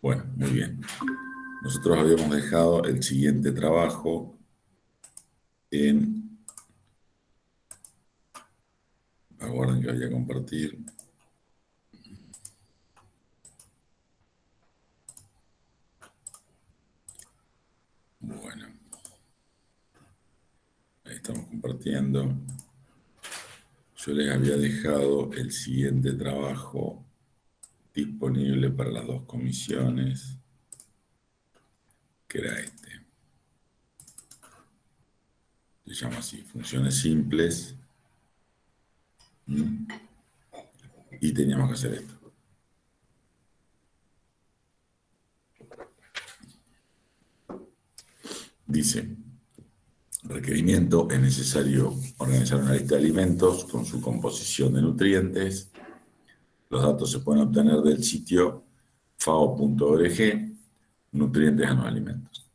Bueno, muy bien. Nosotros habíamos dejado el siguiente trabajo en... Aguarden que voy a compartir. Bueno, ahí estamos compartiendo. Yo les había dejado el siguiente trabajo disponible para las dos comisiones, que era este. Se llama así, funciones simples. Y teníamos que hacer esto. Dice, requerimiento: es necesario organizar una lista de alimentos con su composición de nutrientes. Los datos se pueden obtener del sitio fao.org, nutrientes a los alimentos.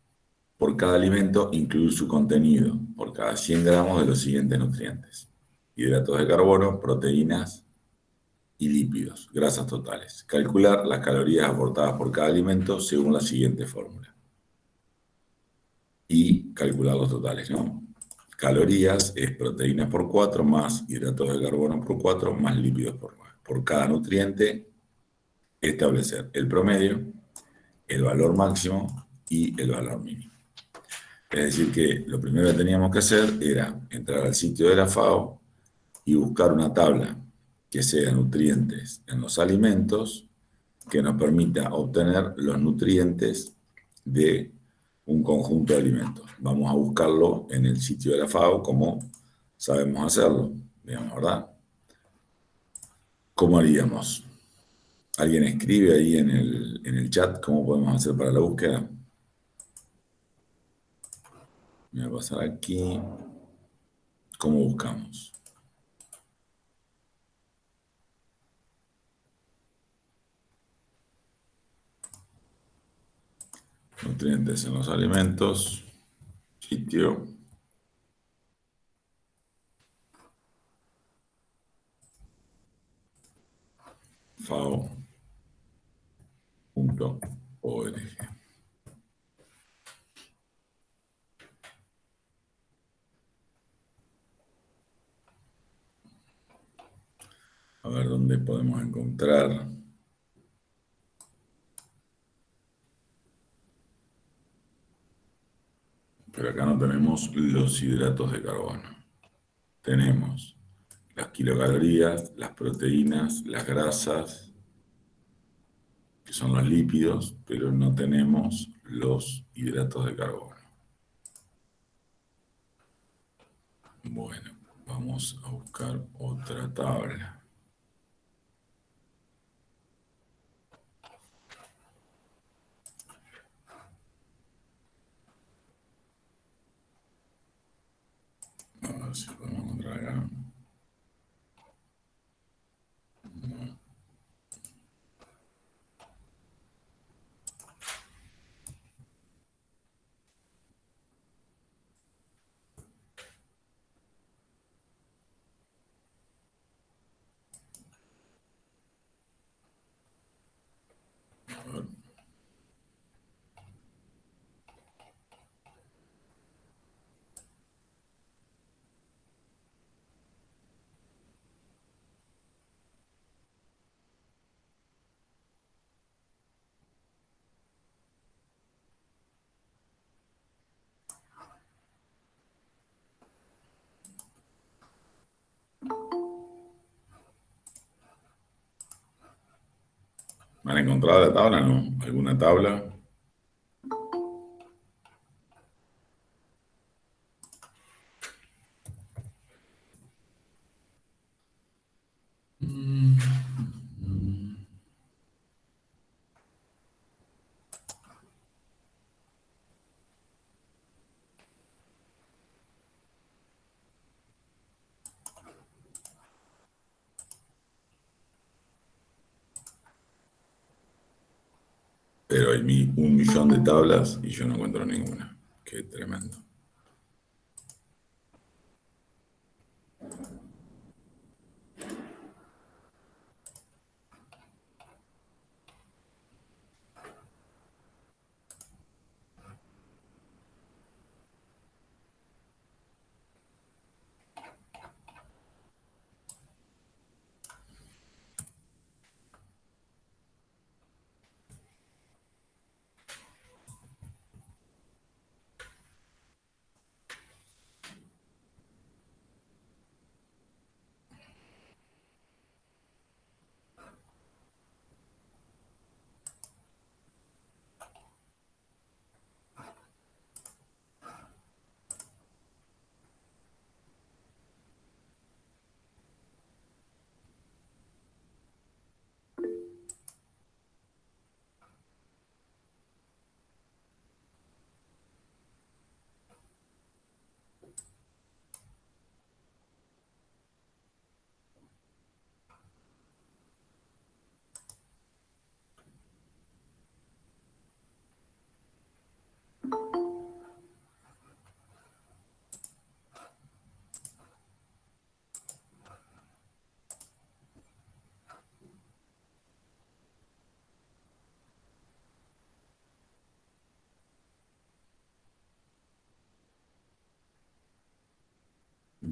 Por cada alimento, incluir su contenido, por cada 100 gramos de los siguientes nutrientes: hidratos de carbono, proteínas y lípidos, grasas totales. Calcular las calorías aportadas por cada alimento según la siguiente fórmula. Y calcular los totales, ¿no? Calorías es proteínas por 4 más hidratos de carbono por 4 más lípidos por 9. Por cada nutriente, establecer el promedio, el valor máximo y el valor mínimo. Es decir que lo primero que teníamos que hacer era entrar al sitio de la FAO y buscar una tabla que sea nutrientes en los alimentos que nos permita obtener los nutrientes de un conjunto de alimentos. Vamos a buscarlo en el sitio de la FAO como sabemos hacerlo, digamos, ¿verdad? ¿Cómo haríamos? ¿Alguien escribe ahí en el chat cómo podemos hacer para la búsqueda? Me voy a pasar aquí. ¿Cómo buscamos? Nutrientes en los alimentos, sitio, fao.org. A ver dónde podemos encontrar. Pero acá no tenemos los hidratos de carbono. Tenemos las kilocalorías, las proteínas, las grasas, que son los lípidos, pero no tenemos los hidratos de carbono. Bueno, vamos a buscar otra tabla. A ver si podemos encontrar acá. A ver. ¿Han encontrado la tabla? ¿No? ¿Alguna tabla? Pero hay 1.000.000 de tablas y yo no encuentro ninguna. Qué tremendo.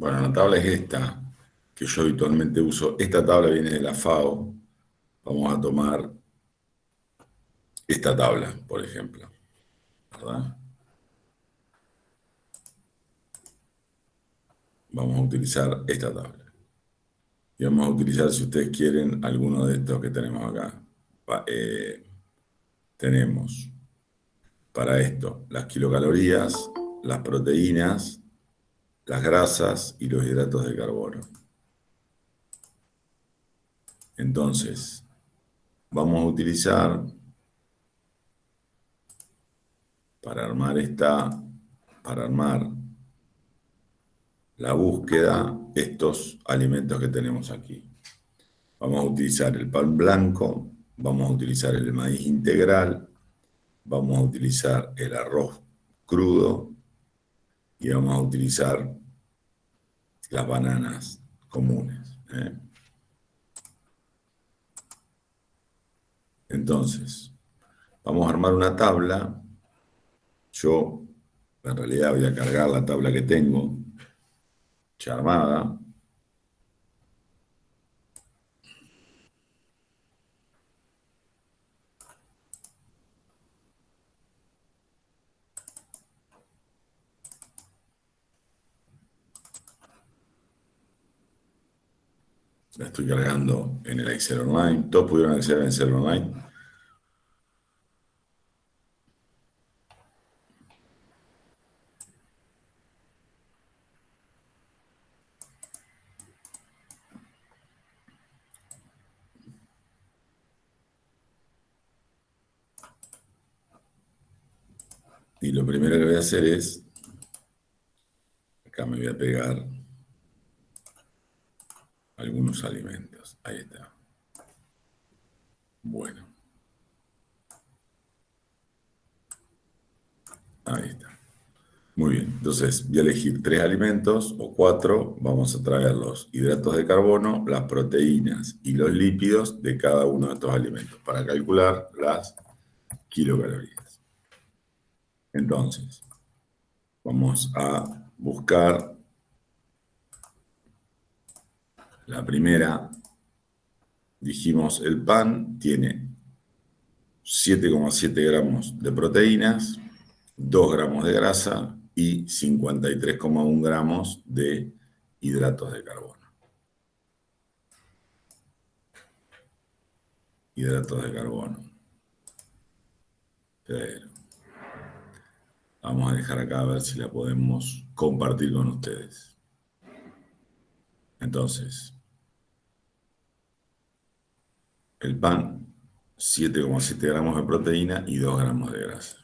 Bueno, la tabla es esta, que yo habitualmente uso. Esta tabla viene de la FAO. Vamos a tomar esta tabla, por ejemplo, ¿verdad? Vamos a utilizar esta tabla. Y vamos a utilizar, si ustedes quieren, alguno de estos que tenemos acá. Tenemos para esto las kilocalorías, las proteínas, las grasas y los hidratos de carbono. Entonces, vamos a utilizar para armar la búsqueda, estos alimentos que tenemos aquí. Vamos a utilizar el pan blanco, vamos a utilizar el maíz integral, vamos a utilizar el arroz crudo y vamos a utilizar las bananas comunes. Entonces, vamos a armar una tabla. Yo, en realidad, voy a cargar la tabla que tengo ya armada. La estoy cargando en el Excel Online. Todos pudieron acceder al Excel Online. Y lo primero que voy a hacer es, acá me voy a pegar algunos alimentos. Ahí está. Bueno, ahí está. Muy bien, entonces voy a elegir 3 alimentos o 4. Vamos a traer los hidratos de carbono, las proteínas y los lípidos de cada uno de estos alimentos para calcular las kilocalorías. Entonces, vamos a buscar la primera. Dijimos, el pan tiene 7,7 gramos de proteínas, 2 gramos de grasa y 53,1 gramos de hidratos de carbono. Hidratos de carbono. Pero vamos a dejar acá a ver si la podemos compartir con ustedes. Entonces, el pan, 7,7 gramos de proteína y 2 gramos de grasa.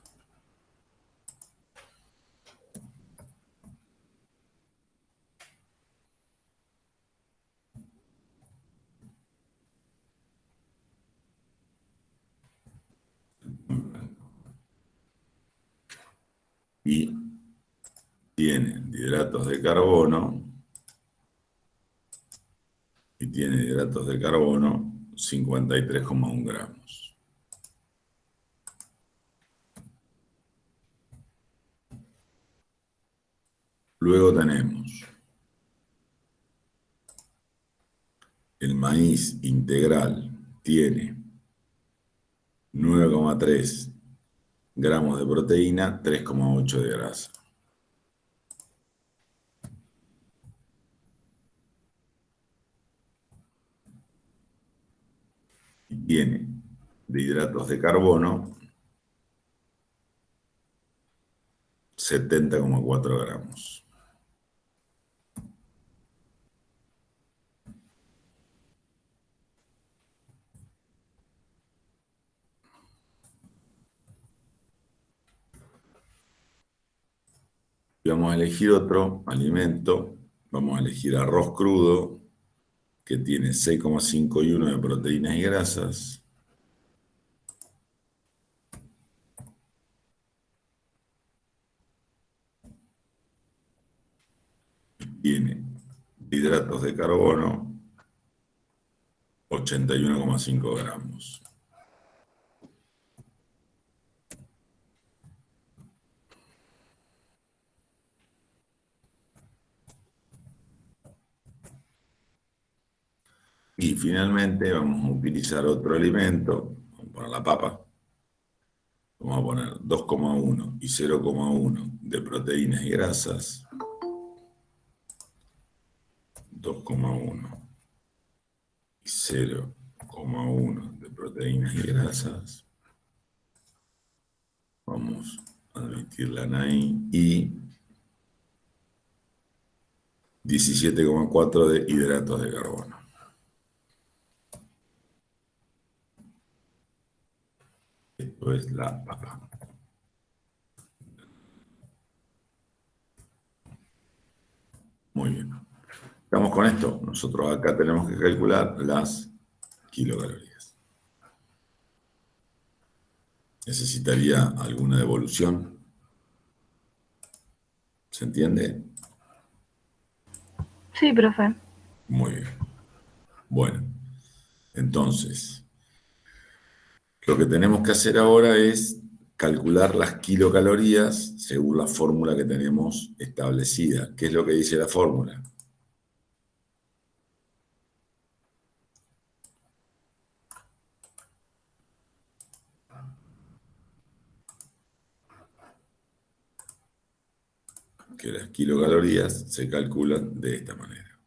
Y tiene hidratos de carbono, 53,1 gramos. Luego tenemos el maíz integral, tiene 9,3 gramos de proteína, 3,8 de grasa. Y tiene de hidratos de carbono 70,4 gramos. Y vamos a elegir otro alimento. Vamos a elegir arroz crudo, que tiene 6,51 de proteínas y grasas. Tiene hidratos de carbono 81,5 gramos. Y finalmente vamos a utilizar otro alimento, vamos a poner la papa, vamos a poner 2,1 y 0,1 de proteínas y grasas, 2,1 y 0,1 de proteínas y grasas, vamos a admitirla ahí, y 17,4 de hidratos de carbono. Esto es la papa. Muy bien. Estamos con esto. Nosotros acá tenemos que calcular las kilocalorías. ¿Necesitaría alguna devolución? ¿Se entiende? Sí, profe. Muy bien. Bueno, entonces, lo que tenemos que hacer ahora es calcular las kilocalorías según la fórmula que tenemos establecida. ¿Qué es lo que dice la fórmula? Que las kilocalorías se calculan de esta manera.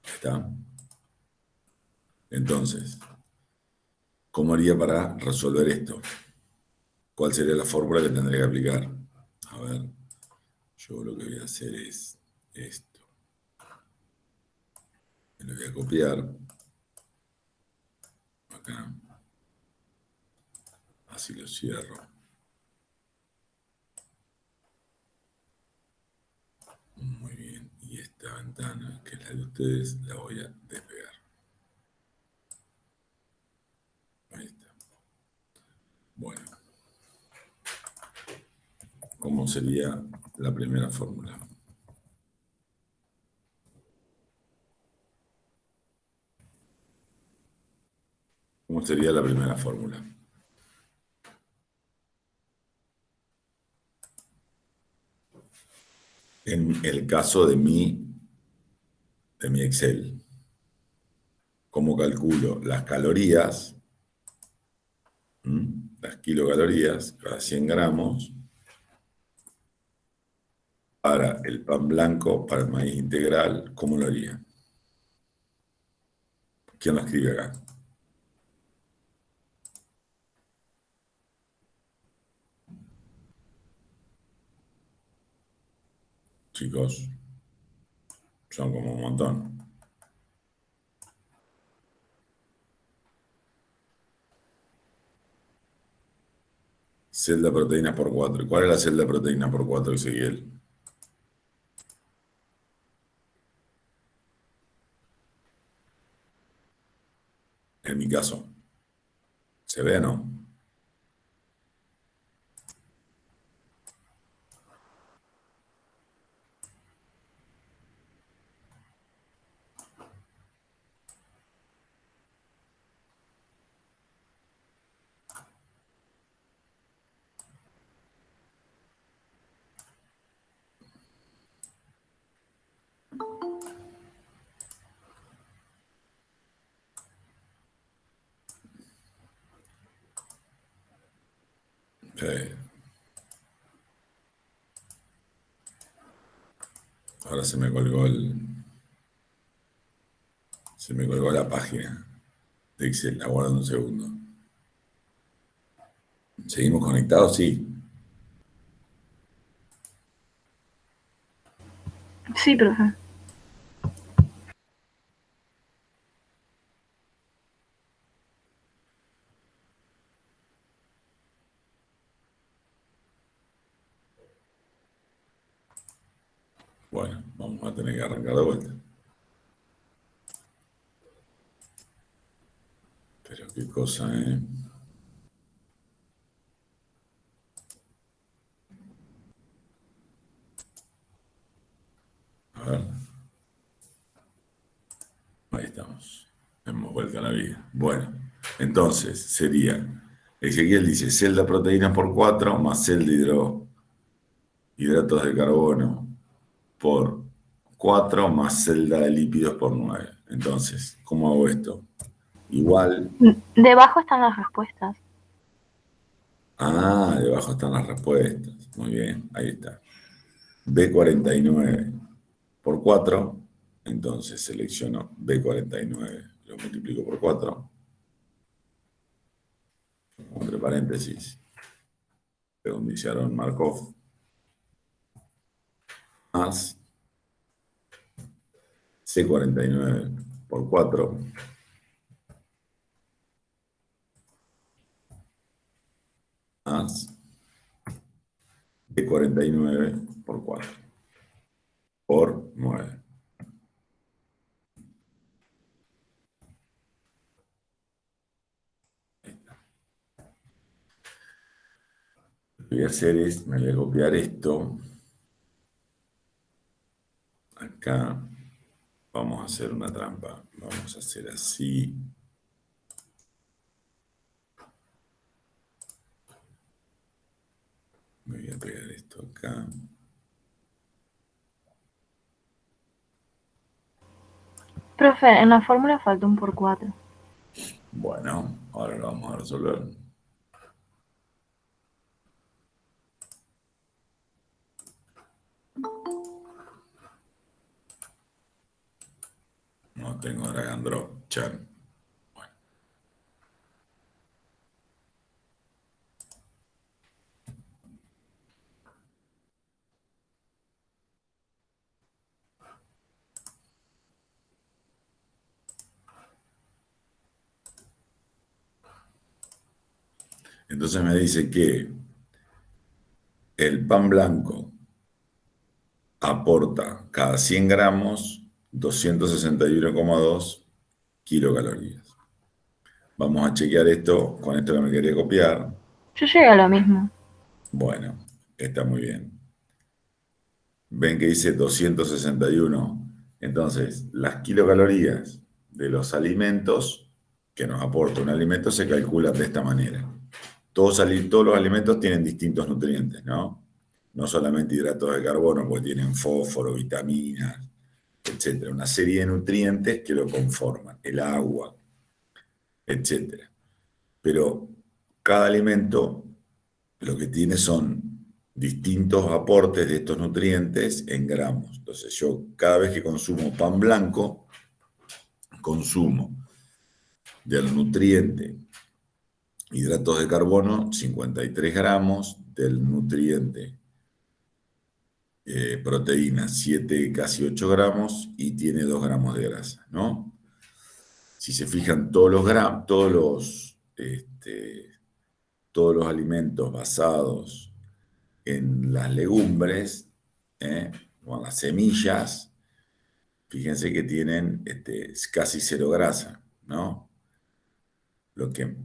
¿Está? Entonces, ¿cómo haría para resolver esto? ¿Cuál sería la fórmula que tendría que aplicar? A ver, yo lo que voy a hacer es esto. Me lo voy a copiar acá. Así lo cierro. Muy bien. Y esta ventana, que es la de ustedes, la voy a despegar. Ahí está. Bueno, ¿cómo sería la primera fórmula? ¿Cómo sería la primera fórmula? En el caso de mi Excel, ¿cómo calculo las calorías? Las kilocalorías, cada 100 gramos, para el pan blanco, para el maíz integral, ¿cómo lo haría? ¿Quién lo escribe acá? Chicos, son como un montón. Celda proteínas por 4. ¿Cuál es la celda proteínas por 4, Ezequiel? En mi caso. ¿Se ve o no? Sí. Ahora se me colgó la página de Excel. Aguarda un segundo. ¿Seguimos conectados? Sí. Sí, profe. Bueno, vamos a tener que arrancar de vuelta. Pero qué cosa, ¿eh? A ver. Ahí estamos. Hemos vuelto a la vida. Bueno, entonces sería, Ezequiel dice, celda proteínas por 4 más celda hidratos de carbono por 4 más celda de lípidos por 9. Entonces, ¿cómo hago esto? Igual. Debajo están las respuestas. Ah, debajo están las respuestas. Muy bien, ahí está. B49 por 4. Entonces selecciono B49, lo multiplico por 4. Entre paréntesis, redondearon Markov. Más C49 por 4 más B49 por 4 por 9. Lo que voy a hacer es, me voy a copiar esto. Acá vamos a hacer una trampa. Vamos a hacer así. Me voy a pegar esto acá. Profe, en la fórmula falta un por 4. Bueno, ahora lo vamos a resolver. No tengo drag and drop, chan. Bueno. Entonces me dice que el pan blanco aporta cada 100 gramos 261,2 kilocalorías. Vamos a chequear esto con esto que me quería copiar. Yo llegué a lo mismo. Bueno, está muy bien. Ven que dice 261. Entonces, las kilocalorías de los alimentos que nos aporta un alimento se calculan de esta manera. Todos los alimentos tienen distintos nutrientes, ¿no? No solamente hidratos de carbono, porque tienen fósforo, vitaminas, etcétera. Una serie de nutrientes que lo conforman, el agua, etcétera. Pero cada alimento lo que tiene son distintos aportes de estos nutrientes en gramos. Entonces yo cada vez que consumo pan blanco, consumo del nutriente hidratos de carbono 53 gramos, del nutriente proteína 7, casi 8 gramos y tiene 2 gramos de grasa, ¿no? Si se fijan, todos los alimentos basados en las legumbres, o en las semillas, fíjense que tienen casi cero grasa, ¿no? Lo que,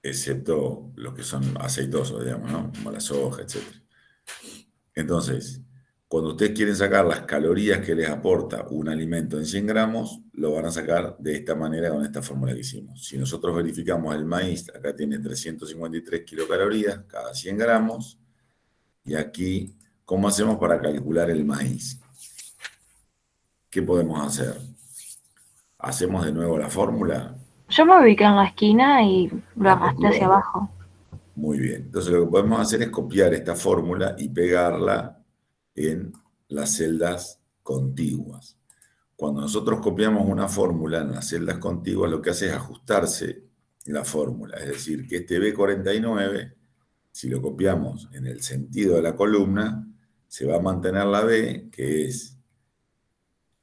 excepto los que son aceitosos, digamos, ¿no? Como la soja, etc. Entonces, cuando ustedes quieren sacar las calorías que les aporta un alimento en 100 gramos, lo van a sacar de esta manera con esta fórmula que hicimos. Si nosotros verificamos el maíz, acá tiene 353 kilocalorías cada 100 gramos, y aquí, ¿cómo hacemos para calcular el maíz? ¿Qué podemos hacer? ¿Hacemos de nuevo la fórmula? Yo me ubiqué en la esquina y lo La arrastré hacia copió. abajo. Muy bien. Entonces lo que podemos hacer es copiar esta fórmula y pegarla en las celdas contiguas. Cuando nosotros copiamos una fórmula en las celdas contiguas, lo que hace es ajustarse la fórmula. Es decir, que este B49, si lo copiamos en el sentido de la columna, se va a mantener la B, que es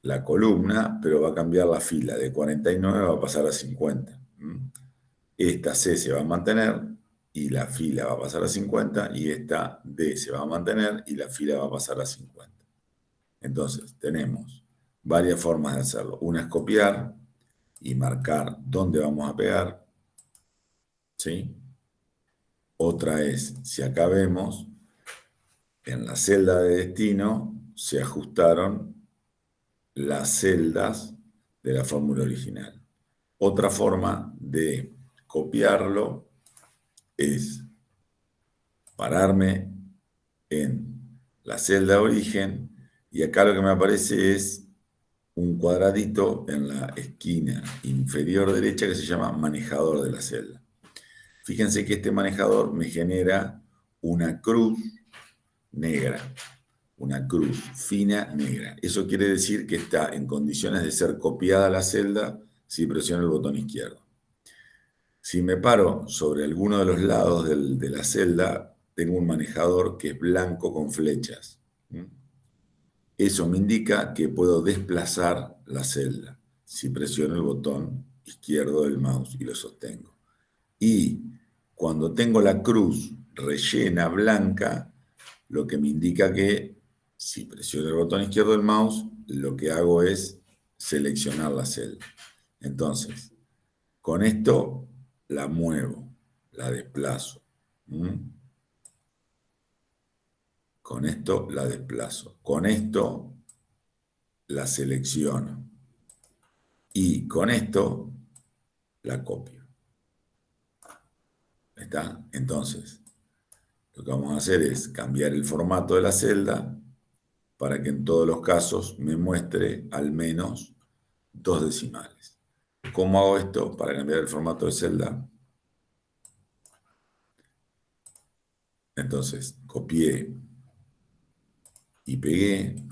la columna, pero va a cambiar la fila. De 49 va a pasar a 50. Esta C se va a mantener y la fila va a pasar a 50, y esta D se va a mantener y la fila va a pasar a 50. Entonces, tenemos varias formas de hacerlo. Una es copiar y marcar dónde vamos a pegar, ¿sí? Otra es, si acá vemos, en la celda de destino se ajustaron las celdas de la fórmula original. Otra forma de copiarlo es pararme en la celda de origen Y acá lo que me aparece es un cuadradito en la esquina inferior derecha que se llama manejador de la celda. Fíjense que este manejador me genera una cruz negra, una cruz fina negra. Eso quiere decir que está en condiciones de ser copiada la celda si presiono el botón izquierdo. Si me paro sobre alguno de los lados de la celda, tengo un manejador que es blanco con flechas. Eso me indica que puedo desplazar la celda si presiono el botón izquierdo del mouse y lo sostengo. Y cuando tengo la cruz rellena blanca, lo que me indica que si presiono el botón izquierdo del mouse, lo que hago es seleccionar la celda. Entonces, con esto la muevo, la desplazo. Con esto la desplazo. Con esto la selecciono. Y con esto la copio. ¿Está? Entonces, lo que vamos a hacer es cambiar el formato de la celda para que en todos los casos me muestre al menos 2 decimales. ¿Cómo hago esto para cambiar el formato de celda? Entonces, copié y pegué.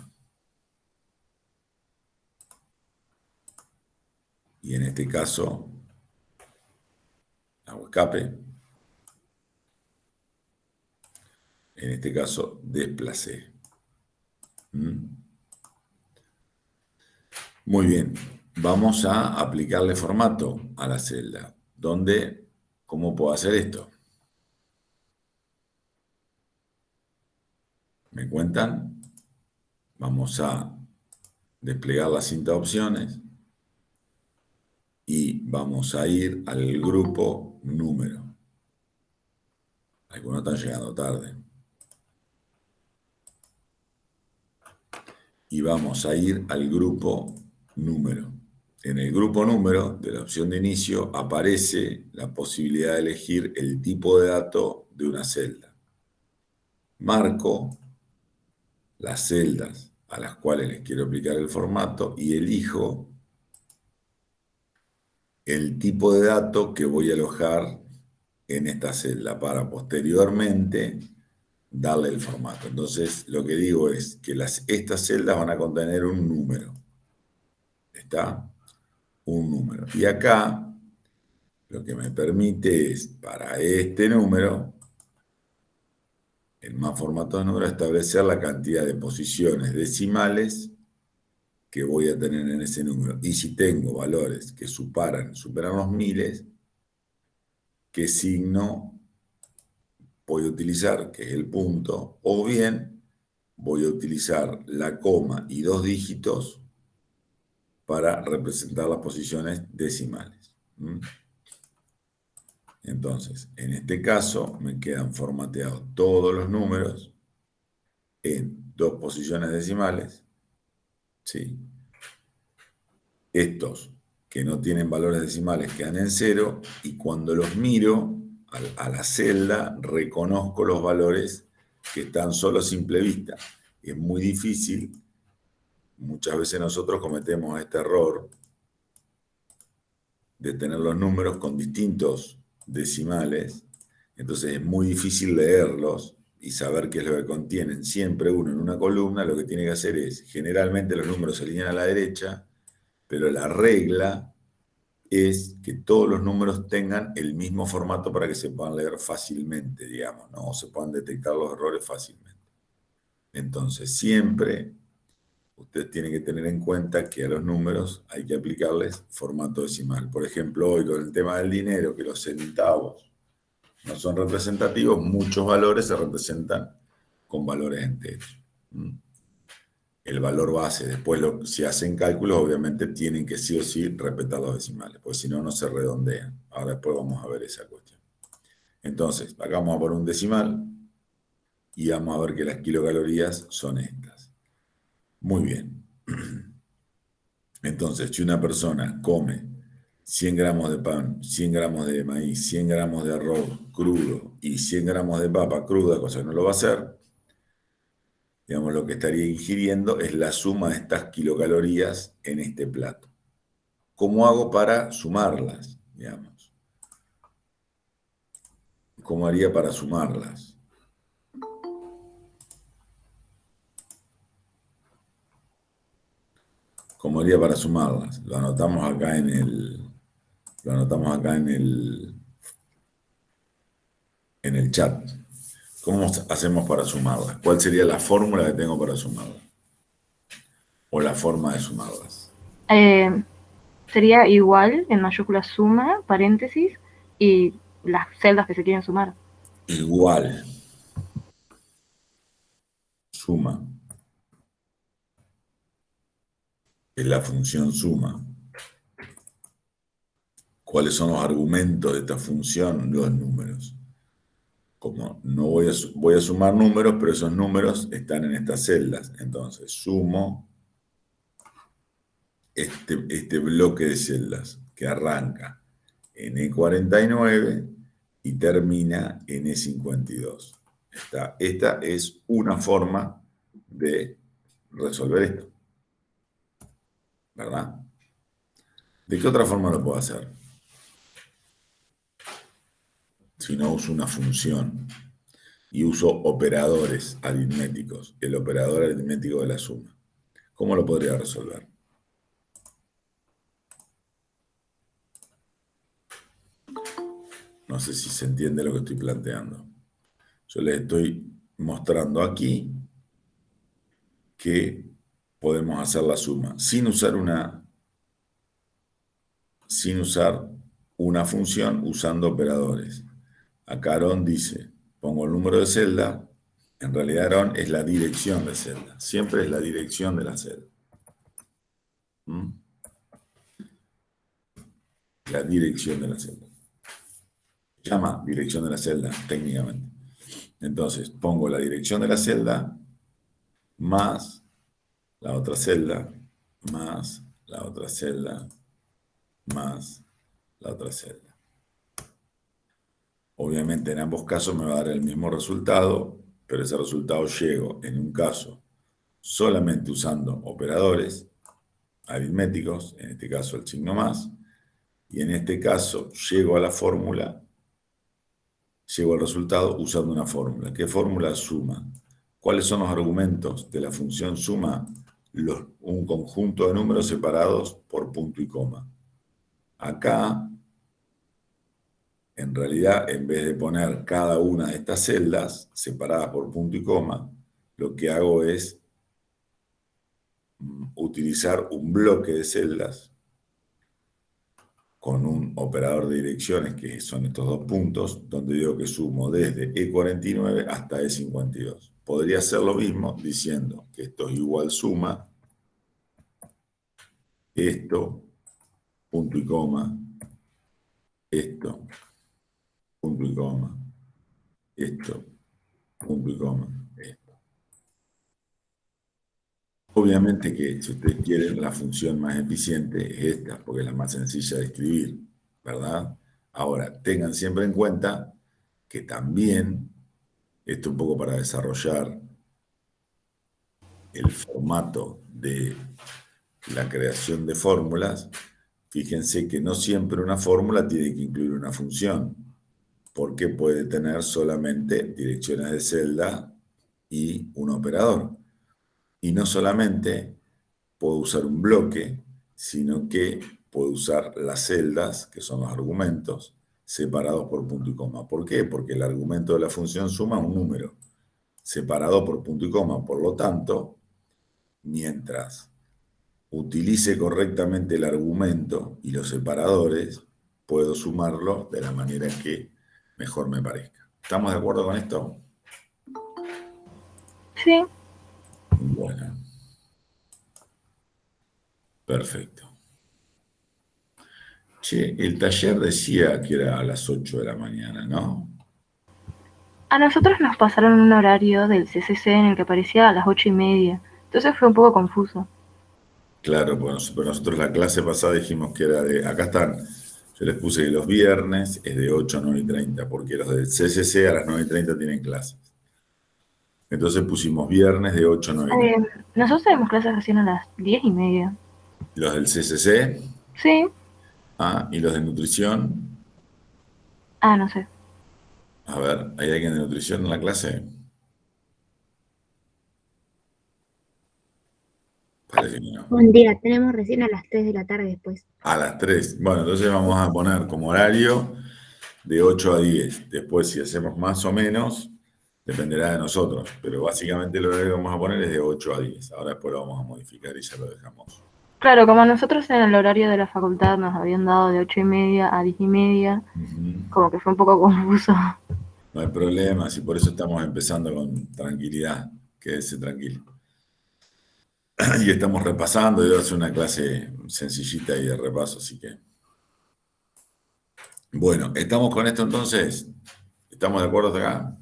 Y en este caso, hago escape. En este caso, desplacé. Muy bien. Vamos a aplicarle formato a la celda. ¿Cómo puedo hacer esto? ¿Me cuentan? Vamos a desplegar la cinta de opciones y vamos a ir al grupo número. Algunos están llegando tarde. Y vamos a ir al grupo número. En el grupo número de la opción de inicio aparece la posibilidad de elegir el tipo de dato de una celda. Marco las celdas a las cuales les quiero aplicar el formato y elijo el tipo de dato que voy a alojar en esta celda para posteriormente darle el formato. Entonces, lo que digo es que estas celdas van a contener un número. ¿Está? Un número. Y acá, lo que me permite es, para este número, en más formato de número, establecer la cantidad de posiciones decimales que voy a tener en ese número. Y si tengo valores que superan los miles, ¿qué signo voy a utilizar? Que es el punto. O bien, voy a utilizar la coma y 2 dígitos para representar las posiciones decimales. Entonces, en este caso, me quedan formateados todos los números en 2 posiciones decimales. ¿Sí? Estos que no tienen valores decimales quedan en 0 y cuando los miro a la celda reconozco los valores que están solo a simple vista. Es muy difícil. Muchas veces nosotros cometemos este error de tener los números con distintos decimales, entonces es muy difícil leerlos y saber qué es lo que contienen. Siempre uno en una columna lo que tiene que hacer es, generalmente los números se alinean a la derecha, pero la regla es que todos los números tengan el mismo formato para que se puedan leer fácilmente, digamos, ¿no? O se puedan detectar los errores fácilmente. Entonces, siempre usted tiene que tener en cuenta que a los números hay que aplicarles formato decimal. Por ejemplo, hoy con el tema del dinero, que los centavos no son representativos, muchos valores se representan con valores enteros. El valor base, después si hacen cálculos, obviamente tienen que sí o sí respetar los decimales, porque si no, no se redondean. Ahora después vamos a ver esa cuestión. Entonces, acá vamos a poner un decimal y vamos a ver que las kilocalorías son estas. Muy bien. Entonces, si una persona come 100 gramos de pan, 100 gramos de maíz, 100 gramos de arroz crudo y 100 gramos de papa cruda, cosa que no lo va a hacer, digamos, lo que estaría ingiriendo es la suma de estas kilocalorías en este plato. ¿Cómo hago para sumarlas, digamos? ¿Cómo haría para sumarlas? ¿Cómo haría para sumarlas? Lo anotamos acá en el chat. ¿Cómo hacemos para sumarlas? ¿Cuál sería la fórmula que tengo para sumarlas? O la forma de sumarlas. Sería igual, en mayúsculas suma, paréntesis, y las celdas que se quieren sumar. Igual. Suma. Es la función suma. ¿Cuáles son los argumentos de esta función? Los números. Como no voy a sumar números, pero esos números están en estas celdas. Entonces, sumo este bloque de celdas que arranca en E49 y termina en E52. Esta es una forma de resolver esto, ¿verdad? ¿De qué otra forma lo puedo hacer? Si no uso una función y uso operadores aritméticos, el operador aritmético de la suma. ¿Cómo lo podría resolver? No sé si se entiende lo que estoy planteando. Yo les estoy mostrando aquí que podemos hacer la suma sin usar una función, usando operadores. Acá Aarón dice, pongo el número de celda, en realidad Aarón es la dirección de celda, siempre es la dirección de la celda. La dirección de la celda. Se llama dirección de la celda técnicamente. Entonces pongo la dirección de la celda más la otra celda, más la otra celda, más la otra celda. Obviamente en ambos casos me va a dar el mismo resultado, pero ese resultado llego en un caso solamente usando operadores aritméticos, en este caso el signo más, y en este caso llego a la fórmula, llego al resultado usando una fórmula. ¿Qué fórmula? Suma. ¿Cuáles son los argumentos de la función suma? Un conjunto de números separados por punto y coma. Acá, en realidad, en vez de poner cada una de estas celdas separadas por punto y coma, lo que hago es utilizar un bloque de celdas con un operador de direcciones, que son estos dos puntos, donde digo que sumo desde E49 hasta E52. Podría hacer lo mismo diciendo que esto es igual suma, esto, punto y coma, esto, punto y coma, esto, punto y coma, esto. Obviamente que si ustedes quieren, la función más eficiente es esta, porque es la más sencilla de escribir, ¿verdad? Ahora, tengan siempre en cuenta que también, esto un poco para desarrollar el formato de la creación de fórmulas, fíjense que no siempre una fórmula tiene que incluir una función, porque puede tener solamente direcciones de celda y un operador. Y no solamente puedo usar un bloque, sino que puedo usar las celdas, que son los argumentos, separados por punto y coma. ¿Por qué? Porque el argumento de la función suma es un número separado por punto y coma. Por lo tanto, mientras utilice correctamente el argumento y los separadores, puedo sumarlo de la manera que mejor me parezca. ¿Estamos de acuerdo con esto? Sí. Bueno. Perfecto. Che, el taller decía que era a las 8 de la mañana, ¿no? A nosotros nos pasaron un horario del CCC en el que aparecía a las 8:30. Entonces fue un poco confuso. Claro, pues, pero nosotros la clase pasada dijimos que era de... Acá están, yo les puse que los viernes es de 8 a 9:30, porque los del CCC a las 9:30 tienen clases. Entonces pusimos viernes de 8 a 9 y media. Nosotros tenemos clases recién a las 10:30. Los del CCC, Sí. y los de nutrición. No sé. A ver, ¿hay alguien de nutrición en la clase? Parece que no. Buen día, tenemos recién a las 3 de la tarde después. A las 3. Bueno, entonces vamos a poner como horario de 8 a 10. Después, si hacemos más o menos, dependerá de nosotros. Pero básicamente el horario que vamos a poner es de 8 a 10. Ahora después lo vamos a modificar y ya lo dejamos. Claro, como nosotros en el horario de la facultad nos habían dado de 8:30 a 10:30, como que fue un poco confuso. No hay problema, si por eso estamos empezando con tranquilidad. Quédese tranquilo. Y estamos repasando, debe ser una clase sencillita y de repaso, así que... Bueno, ¿estamos con esto entonces? ¿Estamos de acuerdo hasta acá?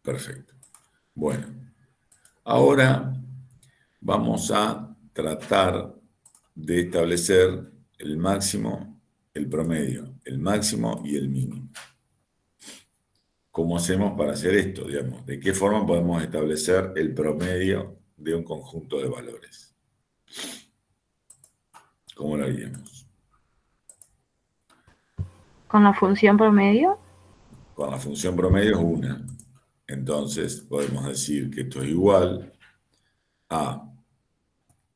Perfecto. Bueno, ahora vamos a tratar de establecer el máximo, el promedio, el máximo y el mínimo. ¿Cómo hacemos para hacer esto, digamos? ¿De qué forma podemos establecer el promedio de un conjunto de valores? ¿Cómo lo haríamos? ¿Con la función promedio? Con la función promedio es una. Entonces podemos decir que esto es igual a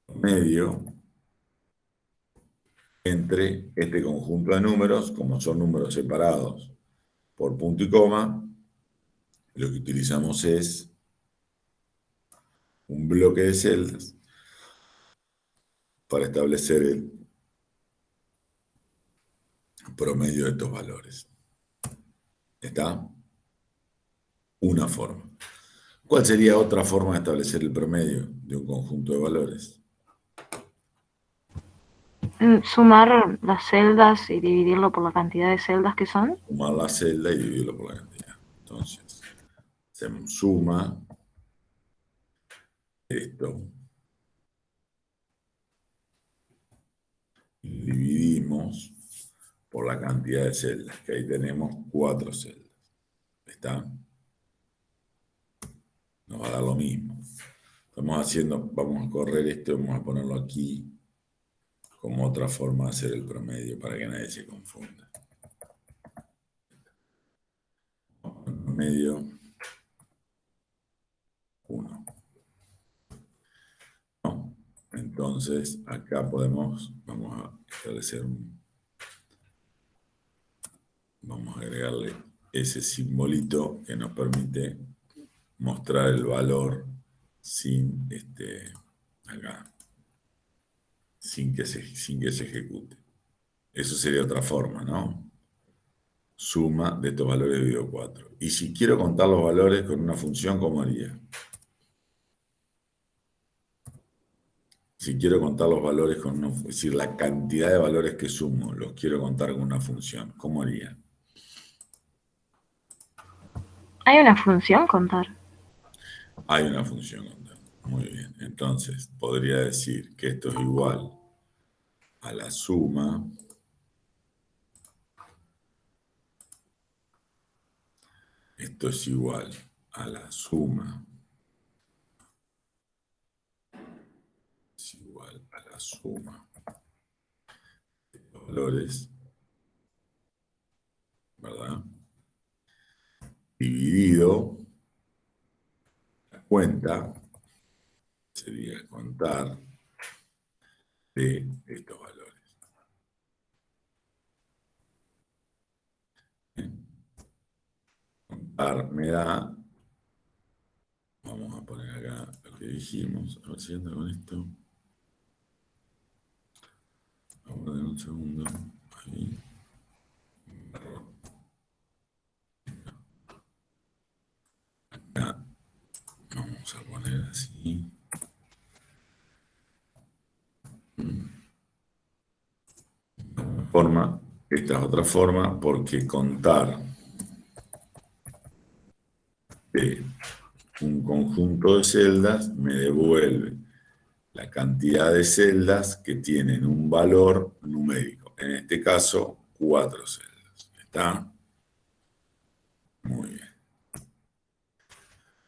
promedio entre este conjunto de números, como son números separados por punto y coma, lo que utilizamos es un bloque de celdas para establecer el promedio de estos valores. ¿Está? Una forma. ¿Cuál sería otra forma de establecer el promedio de un conjunto de valores? Sumar las celdas y dividirlo por la cantidad de celdas que son. Sumar la celda y dividirlo por la cantidad. Entonces, hacemos suma esto y dividimos por la cantidad de celdas, que ahí tenemos 4 celdas. ¿Está? Nos va a dar lo mismo. Estamos haciendo, vamos a correr esto, vamos a ponerlo aquí como otra forma de hacer el promedio para que nadie se confunda. El promedio 1. ¿No? Entonces, acá podemos, vamos a establecer vamos a agregarle ese simbolito que nos permite mostrar el valor sin acá, sin que se ejecute. Eso sería otra forma, ¿no? Suma de estos valores dividido 4. Y si quiero contar los valores con una función, ¿cómo haría? Si quiero contar los valores con una, es decir, la cantidad de valores que sumo, los quiero contar con una función, ¿cómo haría? ¿Hay una función contar? Hay una función contar. Muy bien. Entonces, podría decir que esto es igual a la suma esto es igual a la suma es igual a la suma de los valores, ¿verdad? Dividido la cuenta sería contar de estos valores. Contar me da, vamos a poner acá lo que dijimos, a ver si anda con esto. Vamos a poner un segundo, ahí. Acá vamos a poner así. Forma, esta es otra forma, porque contar de un conjunto de celdas me devuelve la cantidad de celdas que tienen un valor numérico. En este caso, 4 celdas. ¿Está? Muy bien.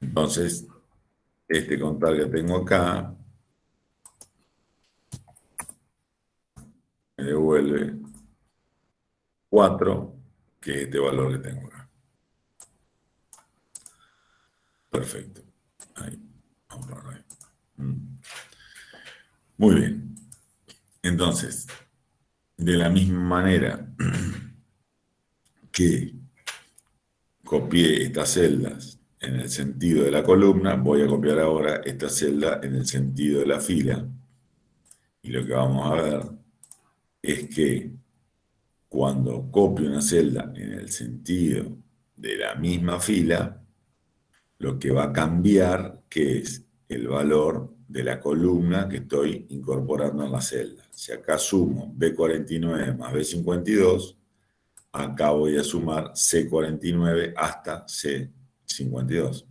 Entonces, este contar que tengo acá me devuelve 4, que es este valor que tengo acá. Perfecto. Ahí. Vamos a ponerlo ahí. Muy bien. Entonces, de la misma manera que copié estas celdas en el sentido de la columna, voy a copiar ahora esta celda en el sentido de la fila. Y lo que vamos a ver es que cuando copio una celda en el sentido de la misma fila, lo que va a cambiar que es el valor de la columna que estoy incorporando en la celda. Si acá sumo B49 más B52, acá voy a sumar C49 hasta C52.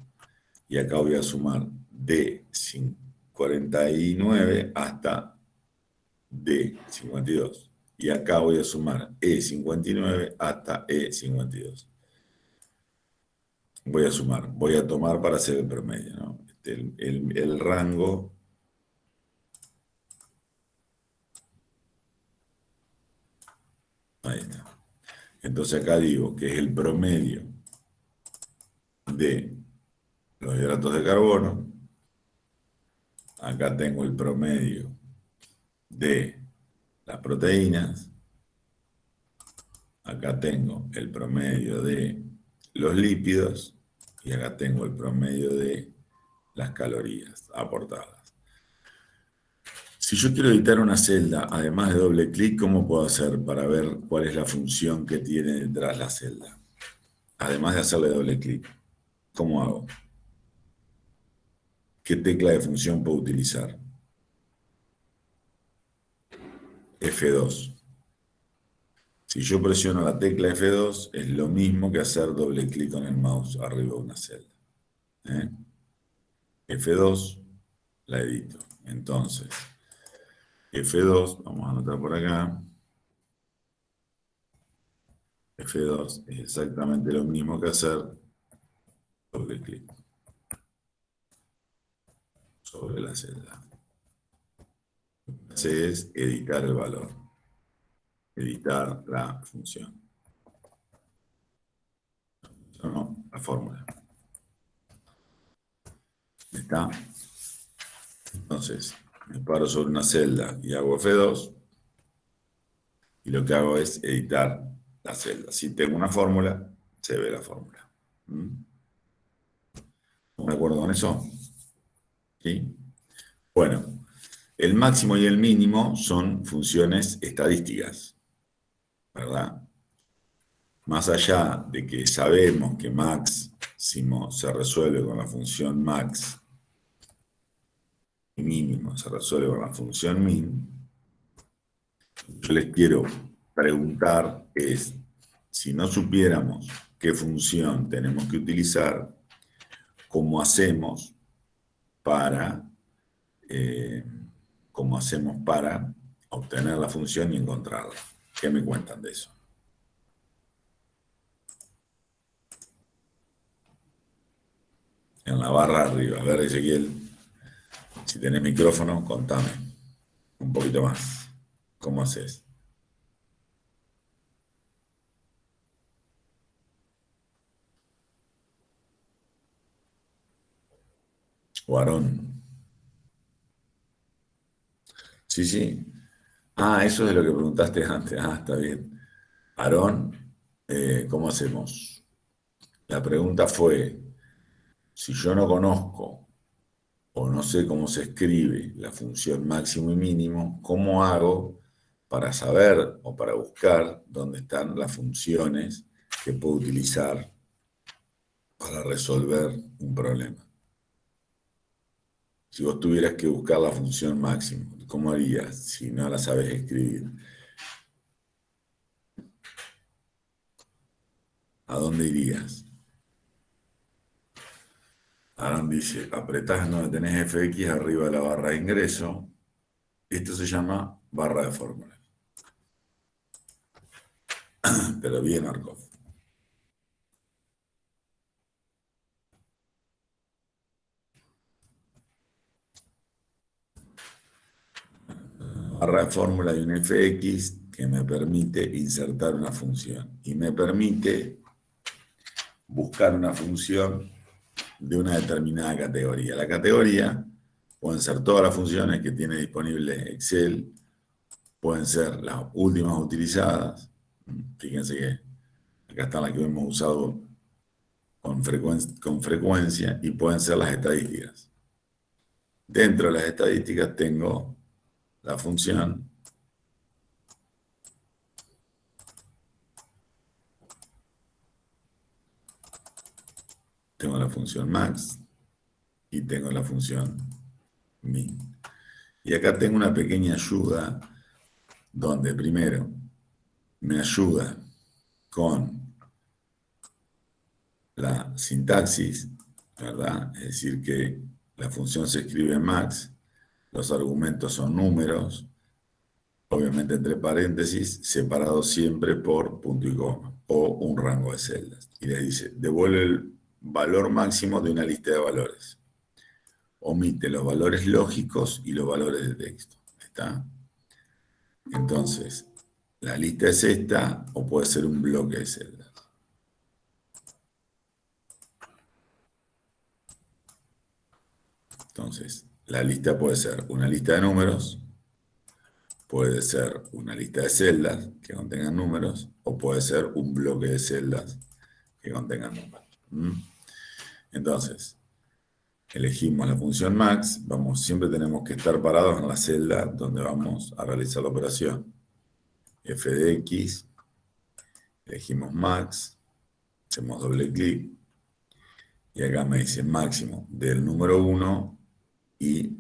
Y acá voy a sumar D49 hasta D52. Y acá voy a sumar E59 hasta E52. Voy a sumar, voy a tomar para hacer el promedio, ¿no? El rango ahí está. Entonces acá digo que es el promedio de los hidratos de carbono. Acá tengo el promedio de las proteínas. Acá tengo el promedio de los lípidos. Y acá tengo el promedio de las calorías aportadas. Si yo quiero editar una celda, además de doble clic, ¿cómo puedo hacer para ver cuál es la función que tiene detrás la celda? Además de hacerle doble clic, ¿cómo hago? ¿Qué tecla de función puedo utilizar? F2. Si yo presiono la tecla F2, es lo mismo que hacer doble clic con el mouse arriba de una celda. F2, la edito. Entonces, F2, vamos a anotar por acá. F2 es exactamente lo mismo que hacer doble clic sobre la celda. Lo que hace es editar el valor, editar la función. No, la fórmula. ¿Está? Entonces, me paro sobre una celda y hago F2, y lo que hago es editar la celda. Si tengo una fórmula, se ve la fórmula. ¿Estamos de acuerdo con eso? ¿Sí? Bueno, el máximo y el mínimo son funciones estadísticas, ¿verdad? Más allá de que sabemos que máximo se resuelve con la función max y mínimo se resuelve con la función min, yo les quiero preguntar es, si no supiéramos qué función tenemos que utilizar, ¿cómo hacemos para obtener la función y encontrarla? ¿Qué me cuentan de eso? En la barra arriba. A ver, Ezequiel, si tenés micrófono, contame un poquito más. ¿Cómo haces? O Aarón. Sí, sí. Ah, eso es de lo que preguntaste antes. Ah, está bien. Aarón, ¿cómo hacemos? La pregunta fue, si yo no conozco o no sé cómo se escribe la función máximo y mínimo, ¿cómo hago para saber o para buscar dónde están las funciones que puedo utilizar para resolver un problema? Si vos tuvieras que buscar la función máximo, ¿cómo harías si no la sabes escribir? ¿A dónde irías? Aaron dice, apretás donde tenés FX arriba de la barra de ingreso. Esto se llama barra de fórmulas. pero bien Orkov. Barra de fórmula y un fx que me permite insertar una función y me permite buscar una función de una determinada categoría. La categoría pueden ser todas las funciones que tiene disponible Excel, pueden ser las últimas utilizadas. Fíjense que acá están las que hemos usado con frecuencia y pueden ser las estadísticas. Dentro de las estadísticas tengo la función max y tengo la función min. Y acá tengo una pequeña ayuda donde primero me ayuda con la sintaxis, ¿verdad? Es decir, que la función se escribe en max, los argumentos son números, obviamente entre paréntesis, separados siempre por punto y coma, o un rango de celdas. Y le dice, devuelve el valor máximo de una lista de valores. Omite los valores lógicos y los valores de texto. ¿Está? Entonces, la lista es esta, o puede ser un bloque de celdas. Entonces, la lista puede ser una lista de números, puede ser una lista de celdas que contengan números, o puede ser un bloque de celdas que contengan números. Entonces, elegimos la función max, siempre tenemos que estar parados en la celda donde vamos a realizar la operación. F de X, elegimos max, hacemos doble clic, y acá me dice máximo del número 1 y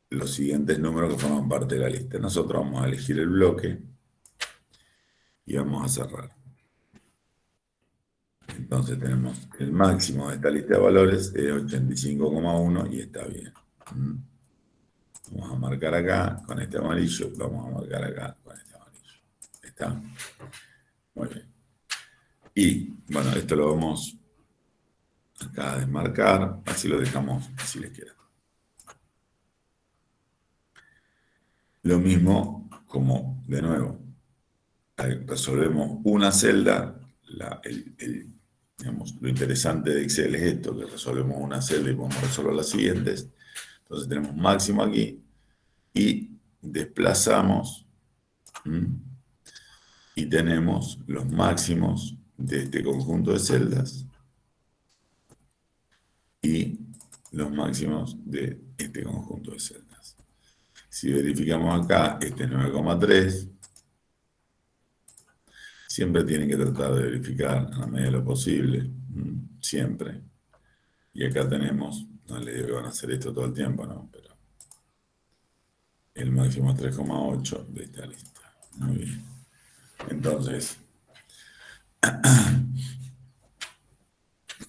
los siguientes números que forman parte de la lista. Nosotros vamos a elegir el bloque y vamos a cerrar. Entonces tenemos el máximo de esta lista de valores es 85,1 y está bien. Vamos a marcar acá con este amarillo, vamos a marcar acá con este amarillo. ¿Está? Muy bien. Y bueno, esto lo vamos acá a desmarcar, así lo dejamos, así les queda. Lo mismo como, de nuevo, resolvemos una celda, digamos, lo interesante de Excel es esto, que resolvemos una celda y podemos resolver las siguientes. Entonces tenemos máximo aquí y desplazamos y tenemos los máximos de este conjunto de celdas y los máximos de este conjunto de celdas. Si verificamos acá, este es 9,3. Siempre tienen que tratar de verificar a la medida de lo posible, siempre. Y acá tenemos, no les digo que van a hacer esto todo el tiempo, ¿no? Pero el máximo es 3,8 de esta lista. Muy bien. Entonces,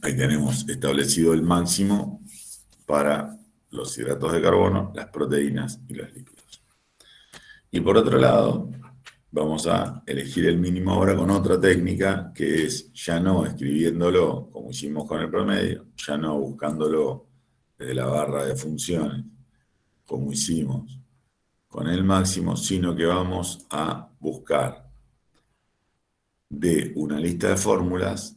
ahí tenemos establecido el máximo para los hidratos de carbono, las proteínas y los lípidos. Y por otro lado, vamos a elegir el mínimo ahora con otra técnica, que es ya no escribiéndolo como hicimos con el promedio, ya no buscándolo desde la barra de funciones, como hicimos con el máximo, sino que vamos a buscar de una lista de fórmulas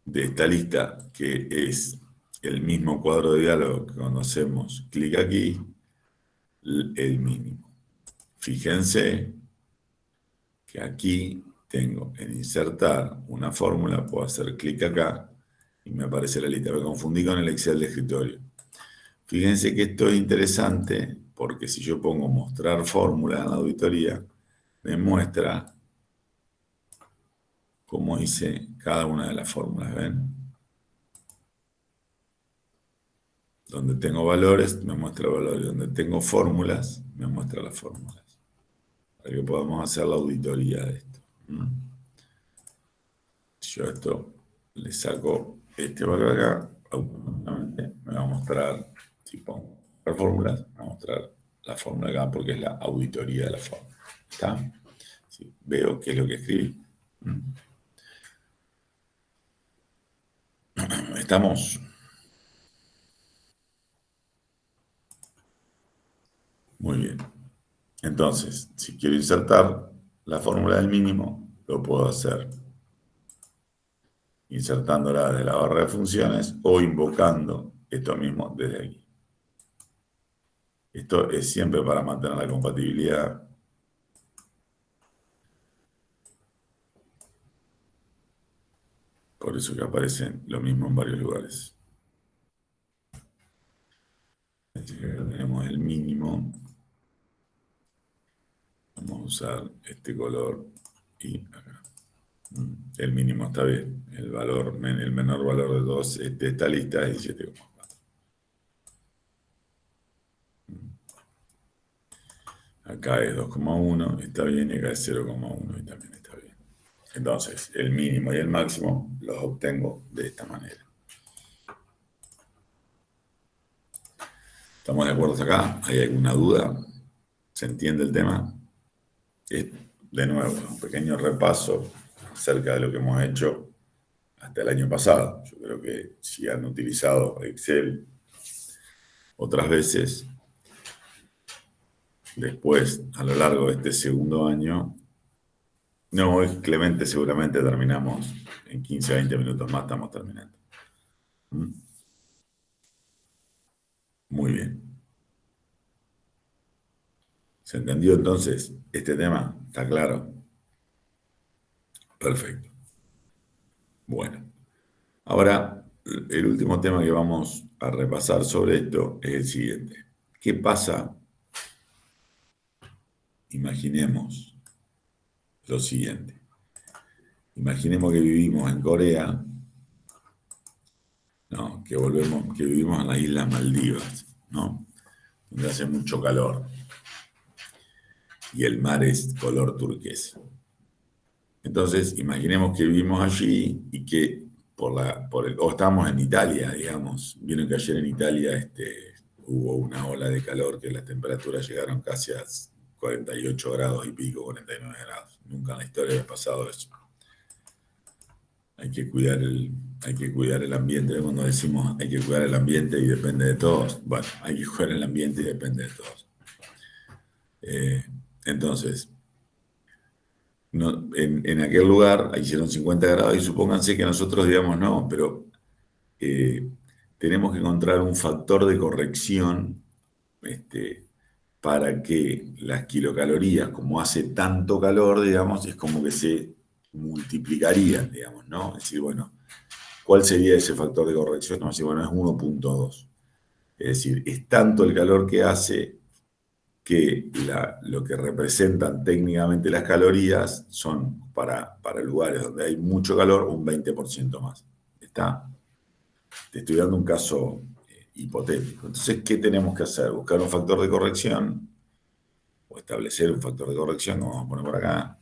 de esta lista, que es el mismo cuadro de diálogo que cuando hacemos clic aquí, el mínimo. Fíjense que aquí tengo en insertar una fórmula, puedo hacer clic acá y me aparece la lista. Me confundí con el Excel de escritorio. Fíjense que esto es interesante porque si yo pongo mostrar fórmula en la auditoría, me muestra cómo hice cada una de las fórmulas, ¿ven? Donde tengo valores, me muestra valores. Donde tengo fórmulas, me muestra las fórmulas. Para que podamos hacer la auditoría de esto. Yo esto le saco este valor acá, automáticamente me va a mostrar, si pongo las fórmulas, me va a mostrar la fórmula acá porque es la auditoría de la fórmula. ¿Está? Sí, veo qué es lo que escribí. ¿Estamos? Muy bien. Entonces, si quiero insertar la fórmula del mínimo, lo puedo hacer insertándola desde la barra de funciones o invocando esto mismo desde aquí. Esto es siempre para mantener la compatibilidad. Por eso que aparecen lo mismo en varios lugares. Así que acá tenemos el mínimo. Vamos a usar este color y acá. El mínimo está bien. El menor valor de todos de esta lista es 17,4. Acá es 2,1, está bien, y acá es 0,1 y también está bien. Entonces, el mínimo y el máximo los obtengo de esta manera. ¿Estamos de acuerdo acá? ¿Hay alguna duda? ¿Se entiende el tema? De nuevo, un pequeño repaso acerca de lo que hemos hecho hasta el año pasado. Yo creo que si han utilizado Excel otras veces, después, a lo largo de este segundo año, no, es Clemente, seguramente terminamos en 15 a 20 minutos más, estamos terminando. Muy bien. ¿Se entendió entonces este tema? ¿Está claro? Perfecto. Bueno, ahora el último tema que vamos a repasar sobre esto es el siguiente. ¿Qué pasa? Imaginemos lo siguiente. Imaginemos que vivimos en Corea, ¿no? Que vivimos en las Islas Maldivas, ¿no? Donde hace mucho calor y el mar es color turquesa. Entonces, imaginemos que vivimos allí y que o estamos en Italia, digamos. Vieron que ayer en Italia hubo una ola de calor que las temperaturas llegaron casi a 48 grados y pico, 49 grados. Nunca en la historia había pasado eso. Hay que cuidar el ambiente. Cuando decimos hay que cuidar el ambiente y depende de todos, bueno, hay que cuidar el ambiente y depende de todos. Entonces, no, en aquel lugar hicieron 50 grados y supónganse que nosotros digamos no, pero tenemos que encontrar un factor de corrección para que las kilocalorías, como hace tanto calor, digamos, es como que se multiplicarían, digamos, ¿no? Es decir, bueno, ¿cuál sería ese factor de corrección? No, decir, bueno, es 1,2. Es decir, es tanto el calor que hace que lo que representan técnicamente las calorías son para lugares donde hay mucho calor un 20% más. ¿Está? Te estoy dando un caso hipotético. Entonces, ¿qué tenemos que hacer? Buscar un factor de corrección o establecer un factor de corrección, como vamos a poner por acá.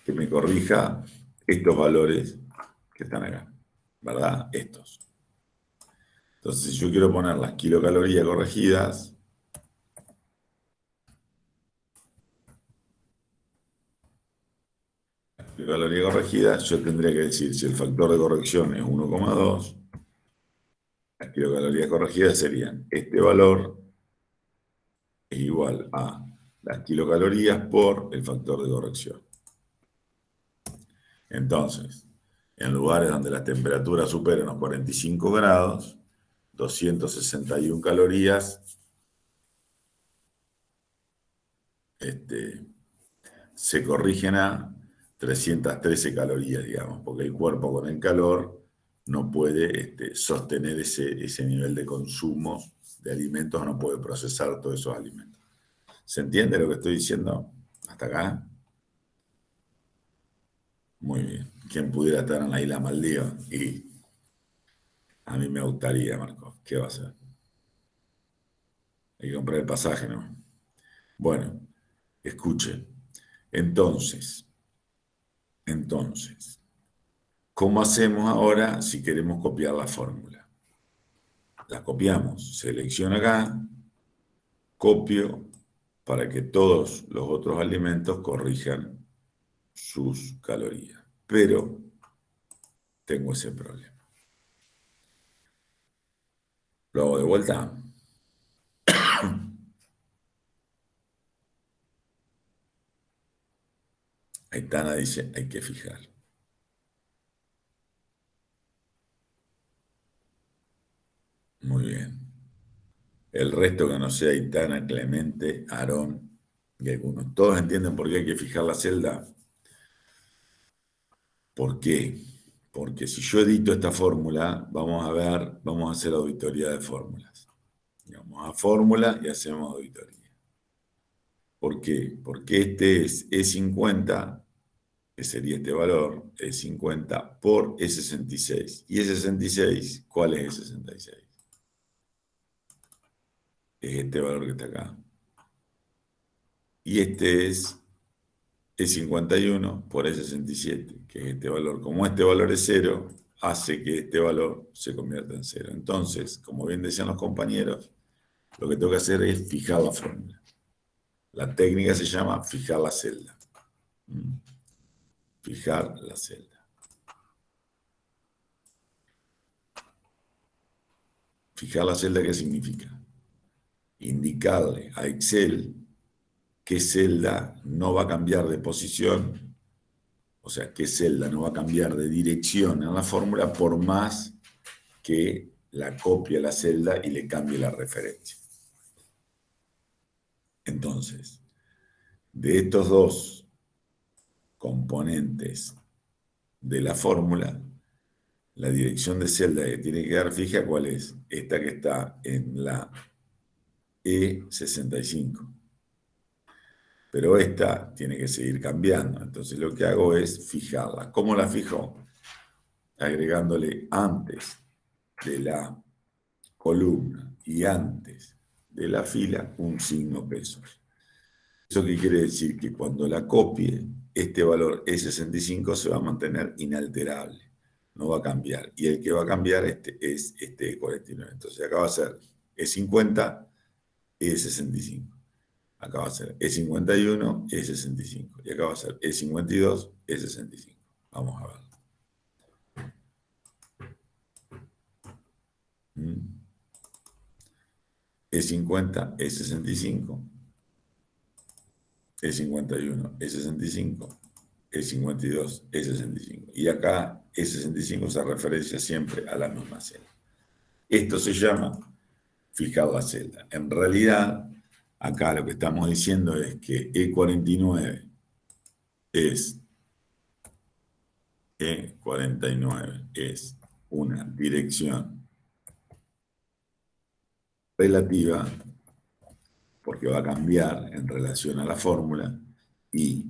Que me corrija estos valores que están acá, ¿verdad? Estos. Entonces, si yo quiero poner las kilocalorías corregidas, kilocaloría corregida, yo tendría que decir si el factor de corrección es 1,2, las kilocalorías corregidas serían este valor es igual a las kilocalorías por el factor de corrección. Entonces, en lugares donde las temperaturas superan los 45 grados, 261 calorías se corrigen a 313 calorías, digamos, porque el cuerpo con el calor no puede sostener ese nivel de consumo de alimentos, no puede procesar todos esos alimentos. ¿Se entiende lo que estoy diciendo hasta acá? Muy bien. ¿Quién pudiera estar en la isla Maldiva? Y a mí me gustaría, Marcos. ¿Qué va a hacer? Hay que comprar el pasaje, ¿no? Bueno, escuche. Entonces, ¿cómo hacemos ahora si queremos copiar la fórmula? La copiamos, selecciono acá, copio para que todos los otros alimentos corrijan sus calorías. Pero tengo ese problema. Lo hago de vuelta. Aitana dice, hay que fijar. Muy bien. El resto que no sea Aitana, Clemente, Aarón y algunos. ¿Todos entienden por qué hay que fijar la celda? ¿Por qué? Porque si yo edito esta fórmula, vamos a hacer auditoría de fórmulas. Vamos a fórmula y hacemos auditoría. ¿Por qué? Porque este es E50, que sería este valor, E50 por E66. ¿Y E66? ¿Cuál es E66? Es este valor que está acá. Y este es E51 por E67, que es este valor. Como este valor es 0, hace que este valor se convierta en 0. Entonces, como bien decían los compañeros, lo que tengo que hacer es fijar la fórmula. La técnica se llama fijar la celda. Fijar la celda. Fijar la celda, ¿qué significa? Indicarle a Excel qué celda no va a cambiar de posición, o sea, qué celda no va a cambiar de dirección en la fórmula por más que la copie a la celda y le cambie la referencia. Entonces, de estos dos componentes de la fórmula, la dirección de celda que tiene que quedar fija, ¿cuál es? Esta que está en la E65. Pero esta tiene que seguir cambiando. Entonces lo que hago es fijarla. ¿Cómo la fijo? Agregándole antes de la columna y antes de la fila un signo pesos. ¿Eso qué quiere decir? Que cuando la copie, este valor E65 se va a mantener inalterable, no va a cambiar. Y el que va a cambiar es este E49. Entonces acá va a ser E50, E65. Acá va a ser E51, E65. Y acá va a ser E52, E65. Vamos a ver. E50, E65. E51, E65. E52, E65. Y acá E65 se referencia siempre a la misma celda. Esto se llama fijar la celda. En realidad, acá lo que estamos diciendo es que E49 es una dirección relativa porque va a cambiar en relación a la fórmula y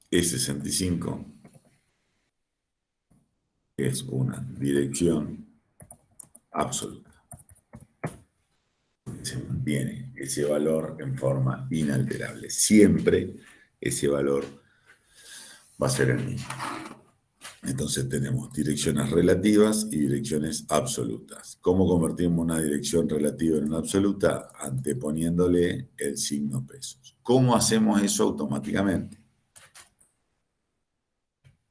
E65 es una dirección absoluta. Se mantiene ese valor en forma inalterable. Siempre ese valor va a ser el mismo. Entonces tenemos direcciones relativas y direcciones absolutas. ¿Cómo convertimos una dirección relativa en una absoluta? Anteponiéndole el signo pesos. ¿Cómo hacemos eso automáticamente?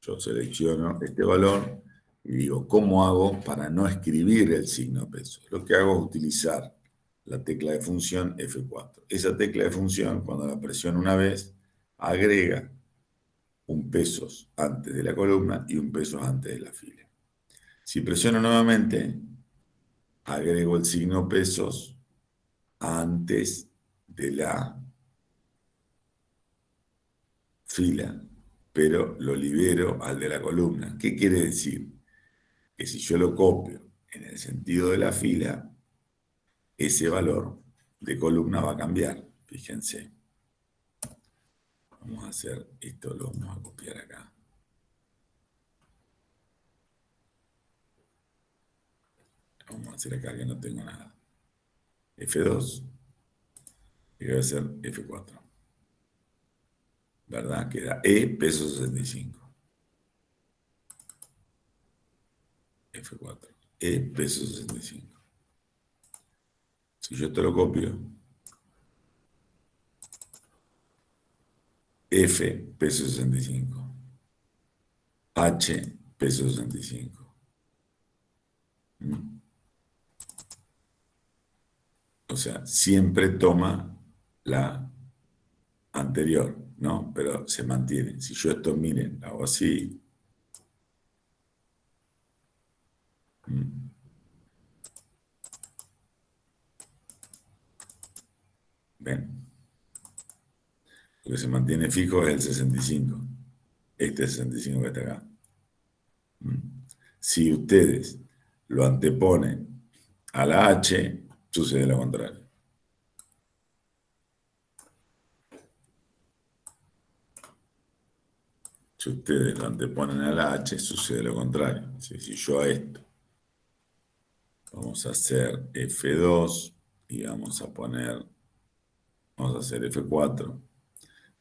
Yo selecciono este valor y digo, ¿cómo hago para no escribir el signo pesos? Lo que hago es utilizar la tecla de función F4. Esa tecla de función, cuando la presiono una vez, agrega un pesos antes de la columna y un pesos antes de la fila. Si presiono nuevamente, agrego el signo pesos antes de la fila, pero lo libero al de la columna. ¿Qué quiere decir? Que si yo lo copio en el sentido de la fila, ese valor de columna va a cambiar. Fíjense. Vamos a hacer esto, lo vamos a copiar acá. Vamos a hacer acá que no tengo nada. F2. que debe ser F4. ¿Verdad? Queda E peso 65. F4. E peso 65. Si yo te lo copio, F peso 65. H peso 65. O sea, siempre toma la anterior, ¿no? Pero se mantiene. Si yo esto, miren, hago así. ¿Ven? Lo que se mantiene fijo es el 65. Este 65 que está acá. Si ustedes lo anteponen a la H, sucede lo contrario. Si ustedes lo anteponen a la H, sucede lo contrario. Si yo a esto vamos a hacer F2 y vamos a hacer F4,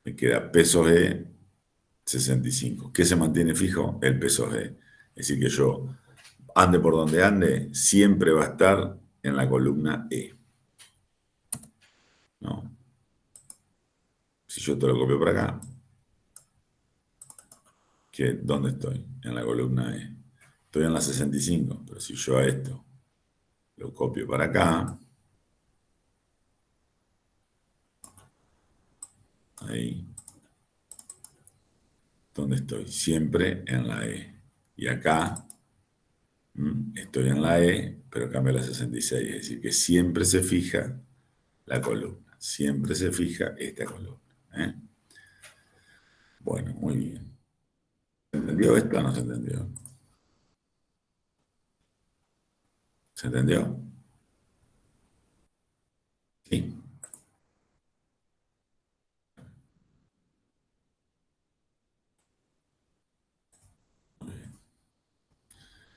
me queda peso E 65. ¿Qué se mantiene fijo? El peso G. Es decir, que yo, ande por donde ande, siempre va a estar en la columna E. ¿No? Si yo te lo copio por acá, ¿dónde estoy? En la columna E. Estoy en la 65, pero si yo a esto lo copio para acá, ahí, ¿dónde estoy? Siempre en la E. Y acá estoy en la E, pero cambia la 66, es decir, que siempre se fija la columna, siempre se fija esta columna. ¿Eh? Bueno, muy bien. ¿Se entendió esto o no se entendió? ¿Se entendió? Sí.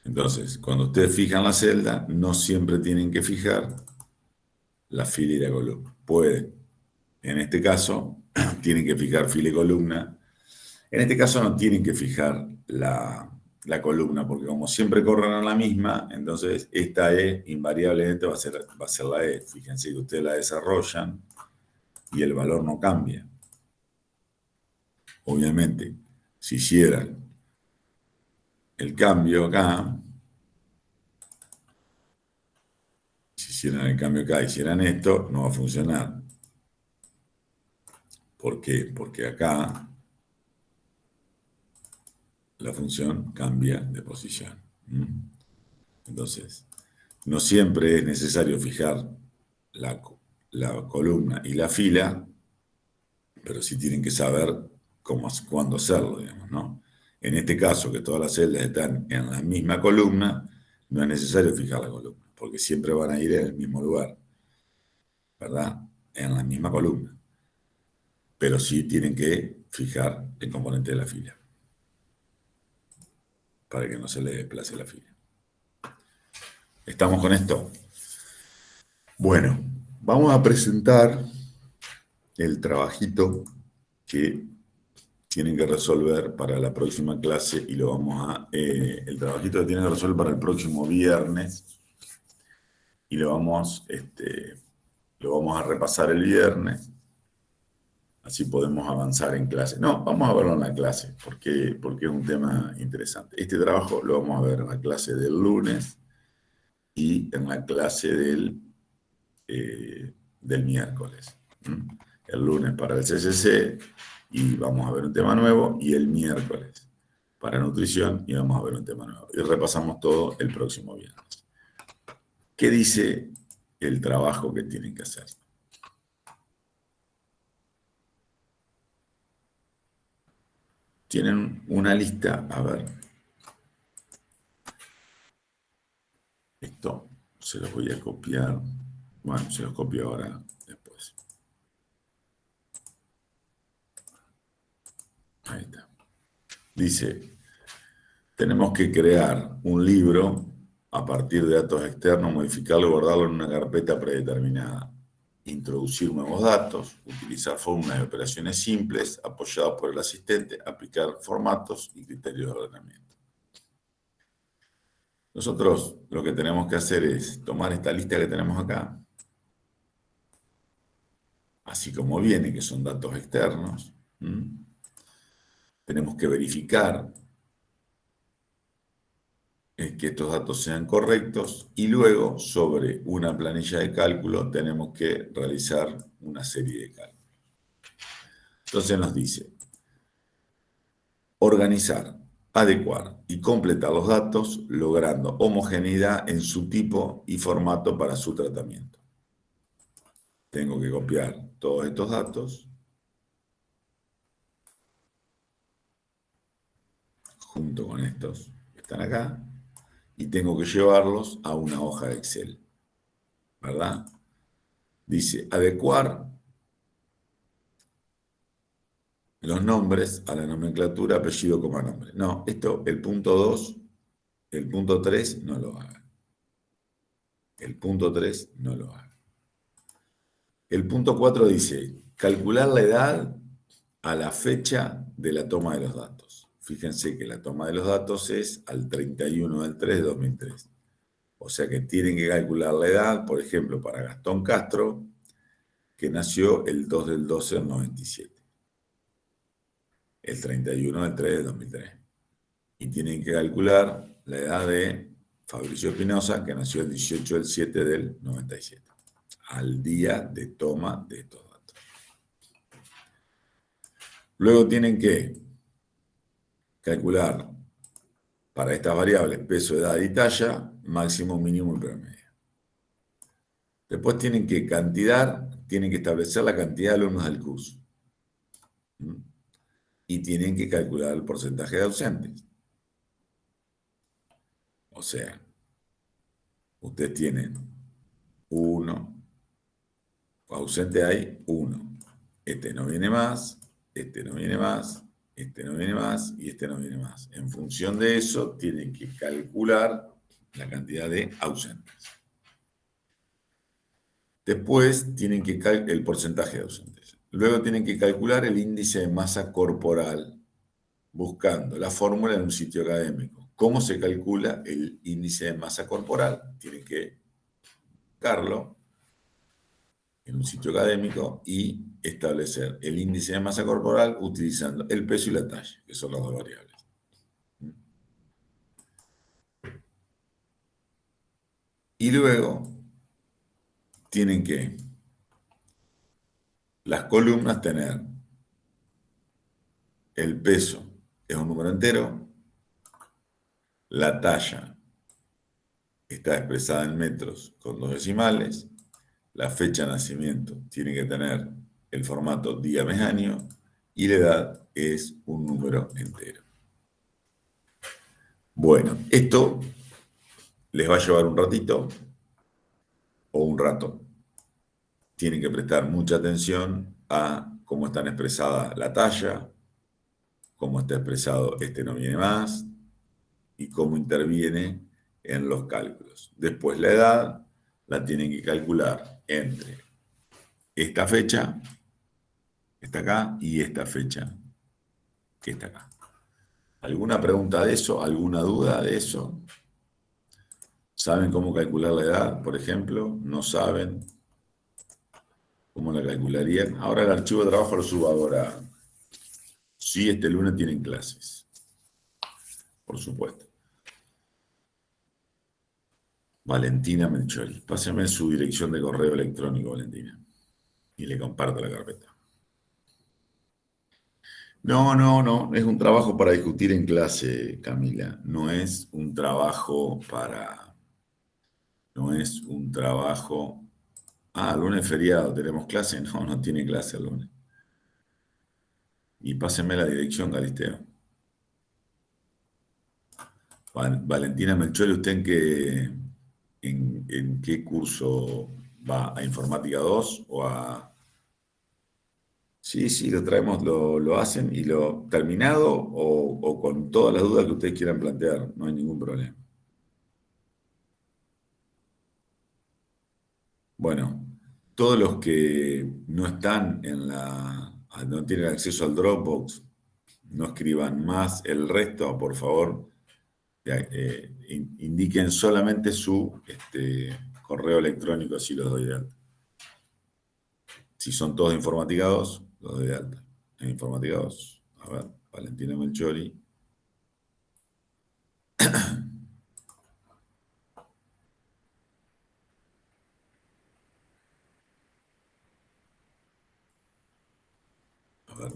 Entonces, cuando ustedes fijan la celda, no siempre tienen que fijar la fila y la columna. Pueden, en este caso, tienen que fijar fila y columna. En este caso no tienen que fijar la columna, porque como siempre corren a la misma, entonces esta E invariablemente va a ser la E. Fíjense que ustedes la desarrollan y el valor no cambia. Obviamente, si hicieran el cambio acá, hicieran esto, no va a funcionar. ¿Por qué? Porque acá la función cambia de posición. Entonces, no siempre es necesario fijar la columna y la fila, pero sí tienen que saber cuándo hacerlo, digamos, ¿no? En este caso, que todas las celdas están en la misma columna, no es necesario fijar la columna, porque siempre van a ir en el mismo lugar, ¿verdad? En la misma columna. Pero sí tienen que fijar el componente de la fila, para que no se le desplace la fila. ¿Estamos con esto? Bueno, vamos a presentar el trabajito que tienen que resolver para la próxima clase y lo vamos a... el trabajito que tienen que resolver para el próximo viernes y lo vamos a repasar el viernes. Así podemos avanzar en clase. No, vamos a verlo en la clase porque es un tema interesante. Este trabajo lo vamos a ver en la clase del lunes y en la clase del miércoles. El lunes para el CCC y vamos a ver un tema nuevo, y el miércoles para nutrición y vamos a ver un tema nuevo. Y repasamos todo el próximo viernes. ¿Qué dice el trabajo que tienen que hacer? Tienen una lista, a ver. Esto se los voy a copiar. Bueno, se los copio ahora después. Ahí está. Dice, tenemos que crear un libro a partir de datos externos, modificarlo y guardarlo en una carpeta predeterminada. introducir nuevos datos, utilizar fórmulas de operaciones simples apoyados por el asistente, aplicar formatos y criterios de ordenamiento. Nosotros lo que tenemos que hacer es tomar esta lista que tenemos acá, así como viene, que son datos externos. Tenemos que verificar que estos datos sean correctos y luego sobre una planilla de cálculo tenemos que realizar una serie de cálculos. Entonces nos dice organizar, adecuar y completar los datos logrando homogeneidad en su tipo y formato para su tratamiento. Tengo que copiar todos estos datos junto con estos que están acá y tengo que llevarlos a una hoja de Excel, ¿verdad? Dice adecuar los nombres a la nomenclatura apellido, coma, nombre. No, esto, el punto 2, el punto 3 no lo haga. El punto 3 no lo haga. El punto 4 dice, calcular la edad a la fecha de la toma de los datos. Fíjense que la toma de los datos es al 31 del 3 de 2003. O sea que tienen que calcular la edad, por ejemplo, para Gastón Castro, que nació el 2 del 12 del 97. El 31 del 3 del 2003. Y tienen que calcular la edad de Fabricio Espinosa, que nació el 18 del 7 del 97, al día de toma de estos datos. Luego tienen que calcular para estas variables peso, edad y talla, máximo, mínimo y promedio. Después tienen que establecer la cantidad de alumnos del curso. Y tienen que calcular el porcentaje de ausentes. O sea, ustedes tienen 1, ausente hay 1. Este no viene más, este no viene más, este no viene más y este no viene más. En función de eso, tienen que calcular la cantidad de ausentes. Después tienen que calcular el porcentaje de ausentes. Luego tienen que calcular el índice de masa corporal buscando la fórmula en un sitio académico. ¿Cómo se calcula el índice de masa corporal? Tienen que buscarlo en un sitio académico y establecer el índice de masa corporal utilizando el peso y la talla, que son las dos variables. Y luego tienen que las columnas tener el peso, es un número entero, la talla está expresada en metros con 2 decimales, la fecha de nacimiento tiene que tener el formato día, mes, año, y la edad es un número entero. Bueno, esto les va a llevar un ratito o un rato. Tienen que prestar mucha atención a cómo están expresada la talla, cómo está expresado este no viene más y cómo interviene en los cálculos. Después la edad la tienen que calcular entre esta fecha, que está acá, y esta fecha, que está acá. ¿Alguna pregunta de eso? ¿Alguna duda de eso? ¿Saben cómo calcular la edad, por ejemplo? ¿No saben cómo la calcularían? Ahora el archivo de trabajo lo subo ahora. Sí, este lunes tienen clases, por supuesto. Valentina Melchori. Pásame su dirección de correo electrónico, Valentina, y le comparto la carpeta. No, es un trabajo para discutir en clase, Camila. No es un trabajo para... No es un trabajo... Ah, lunes feriado, ¿tenemos clase? No tiene clase el lunes. Y pásenme la dirección, Galisteo. Valentina Melchori, ¿usted en qué curso va? ¿A Informática 2 o a...? Sí, lo traemos, lo hacen y lo terminado o con todas las dudas que ustedes quieran plantear, no hay ningún problema. Bueno, todos los que no están no tienen acceso al Dropbox, no escriban más el resto, por favor. Indiquen solamente su correo electrónico, así los doy de alta. Si son todos informaticados, los doy de alta. Informaticados, a ver, Valentina Melchori. A ver.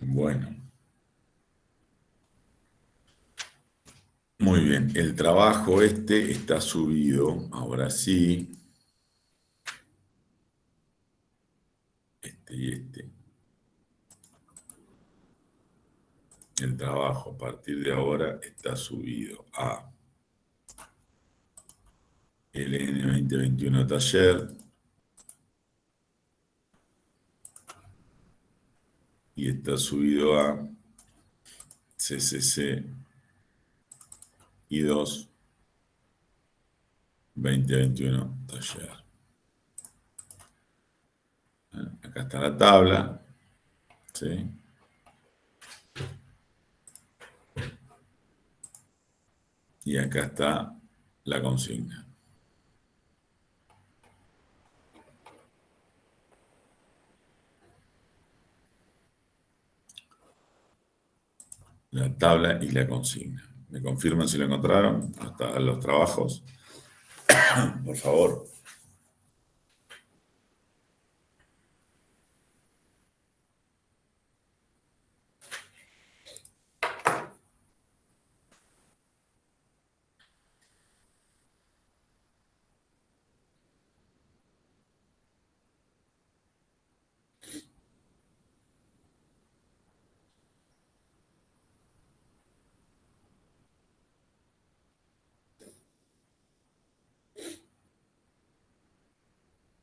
Bueno. Muy bien, el trabajo está subido, ahora sí. Y este. El trabajo a partir de ahora está subido a LN 2021 taller y está subido a CCC I2 2021 taller. Acá está la tabla, ¿sí? Y acá está la consigna. La tabla y la consigna. ¿Me confirman si lo encontraron? Hasta los trabajos. Por favor.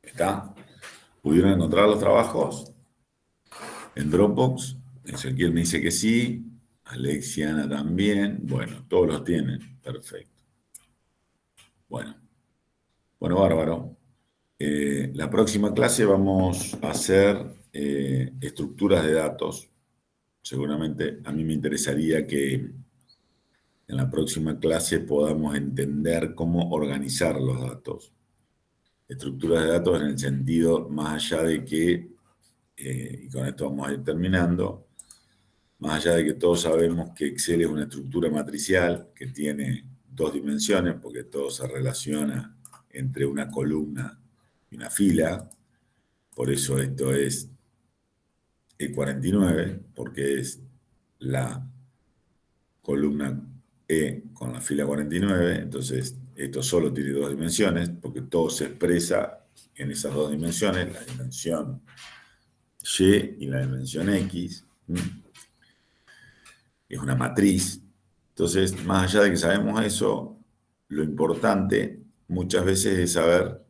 ¿Está? ¿Pudieron encontrar los trabajos en Dropbox? Ezequiel me dice que sí. Alexiana también. Bueno, todos los tienen. Perfecto. Bueno, bárbaro. La próxima clase vamos a hacer estructuras de datos. Seguramente a mí me interesaría que en la próxima clase podamos entender cómo organizar los datos. Estructuras de datos en el sentido más allá de que, y con esto vamos a ir terminando, más allá de que todos sabemos que Excel es una estructura matricial que tiene dos dimensiones, porque todo se relaciona entre una columna y una fila, por eso esto es E49, porque es la columna E con la fila 49, entonces esto solo tiene dos dimensiones, porque todo se expresa en esas dos dimensiones, la dimensión Y y la dimensión X. Es una matriz. Entonces, más allá de que sabemos eso, lo importante muchas veces es saber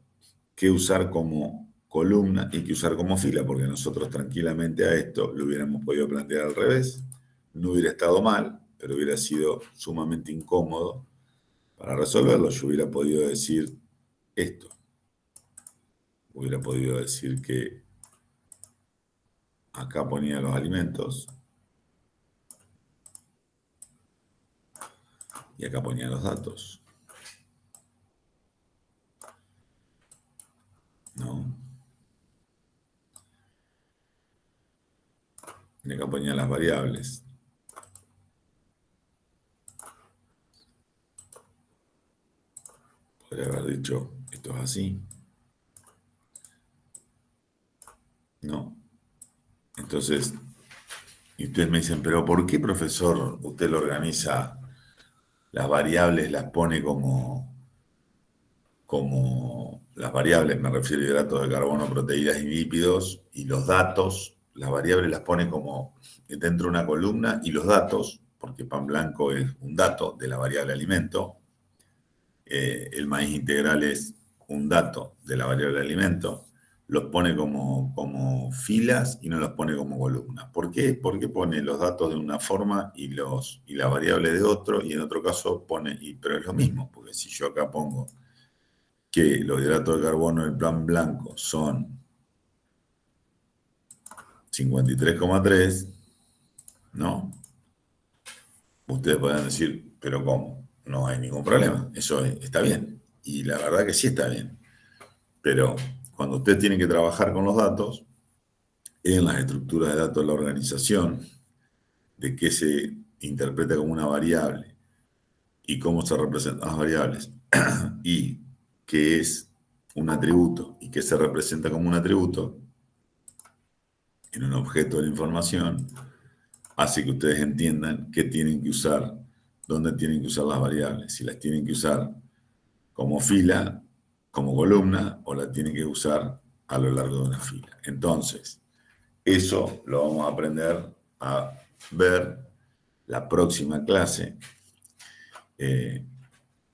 qué usar como columna y qué usar como fila, porque nosotros tranquilamente a esto lo hubiéramos podido plantear al revés. No hubiera estado mal, pero hubiera sido sumamente incómodo para resolverlo. Yo hubiera podido decir esto. Hubiera podido decir que acá ponía los alimentos y acá ponía los datos, ¿no? Y acá ponía las variables. Podría haber dicho, esto es así, ¿no? Entonces, y ustedes me dicen, pero ¿por qué, profesor, usted lo organiza, las variables las pone como las variables, me refiero a hidratos de carbono, proteínas y lípidos, y los datos, las variables las pone como dentro de una columna, y los datos, porque pan blanco es un dato de la variable alimento, el maíz integral es un dato de la variable alimento, los pone como filas y no los pone como columnas. ¿Por qué? Porque pone los datos de una forma y la variable de otro, y en otro caso pone, pero es lo mismo, porque si yo acá pongo que los hidratos de carbono del pan blanco son 53,3, ¿no? Ustedes podrán decir, pero ¿cómo? No hay ningún problema, eso está bien. Y la verdad que sí está bien. Pero cuando usted tiene que trabajar con los datos, en las estructuras de datos de la organización, de qué se interpreta como una variable y cómo se representan las variables, y qué es un atributo y qué se representa como un atributo en un objeto de la información, hace que ustedes entiendan qué tienen que usar, dónde tienen que usar las variables, si las tienen que usar como fila, como columna, o las tienen que usar a lo largo de una fila. Entonces, eso lo vamos a aprender a ver la próxima clase,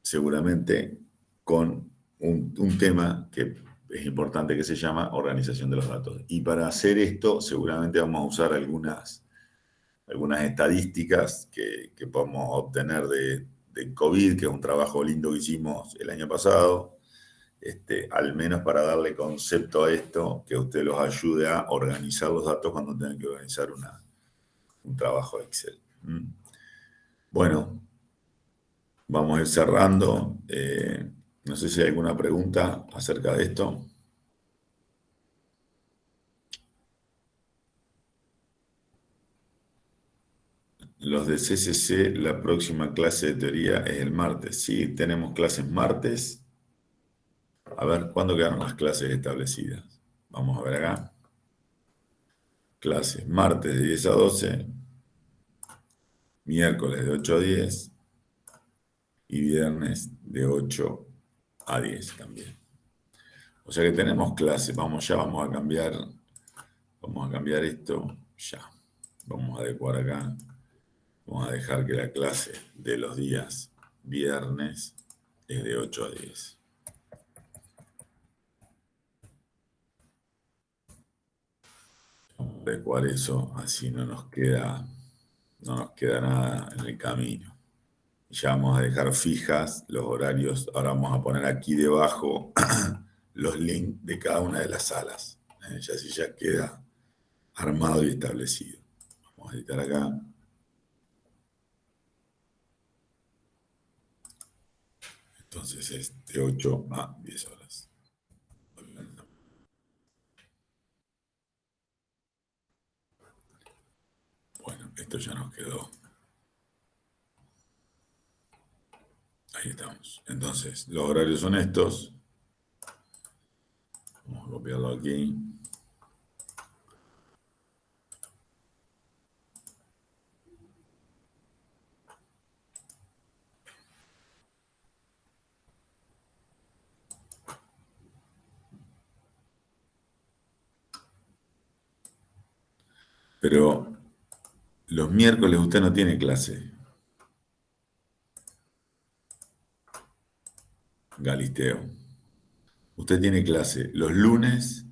seguramente con un tema que es importante que se llama organización de los datos. Y para hacer esto, seguramente vamos a usar algunas estadísticas que podemos obtener de COVID, que es un trabajo lindo que hicimos el año pasado, al menos para darle concepto a esto, que usted los ayude a organizar los datos cuando tengan que organizar un trabajo de Excel. Bueno, vamos a ir cerrando. No sé si hay alguna pregunta acerca de esto. Los de CCC, la próxima clase de teoría es el martes. Sí, tenemos clases martes. A ver, ¿cuándo quedaron las clases establecidas? Vamos a ver acá. Clases martes de 10 a 12, miércoles de 8 a 10 y viernes de 8 a 10 también. O sea que tenemos clases. Vamos a cambiar esto ya. Vamos a adecuar acá. Vamos a dejar que la clase de los días viernes es de 8 a 10. Vamos a adecuar eso, así no nos queda nada en el camino. Ya vamos a dejar fijas los horarios. Ahora vamos a poner aquí debajo los links de cada una de las salas. Ya así ya queda armado y establecido. Vamos a editar acá. Entonces es de 8 a 10 horas. Bueno, esto ya nos quedó. Ahí estamos. Entonces, los horarios son estos. Vamos a copiarlo aquí. Pero los miércoles usted no tiene clase, Galisteo. Usted tiene clase los lunes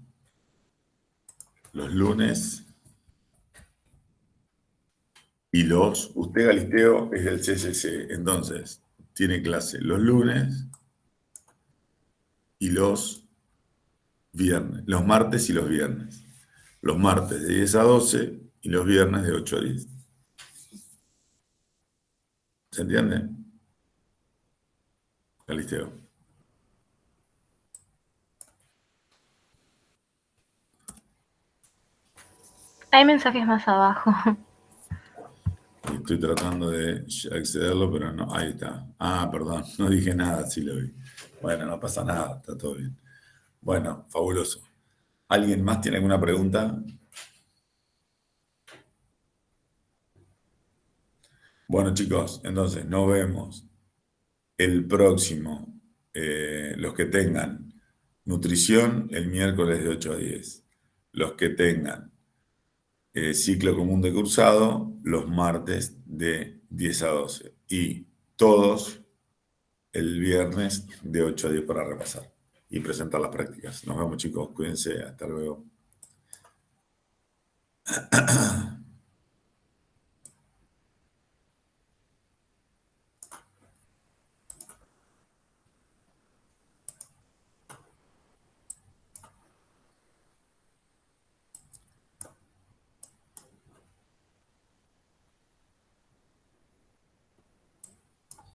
y usted Galisteo es del CCC, entonces tiene clase los lunes y los viernes. Los martes y los viernes. Los martes de 10 a 12 y los viernes de 8 a 10. ¿Se entiende? Galisteo. Hay mensajes más abajo. Estoy tratando de accederlo, pero no. Ahí está. Ah, perdón, no dije nada, sí lo vi. Bueno, no pasa nada, está todo bien. Bueno, fabuloso. ¿Alguien más tiene alguna pregunta? Bueno, chicos, entonces nos vemos el próximo, los que tengan nutrición, el miércoles de 8 a 10. Los que tengan ciclo común de cursado, los martes de 10 a 12. Y todos el viernes de 8 a 10 para repasar y presentar las prácticas. Nos vemos, chicos. Cuídense. Hasta luego.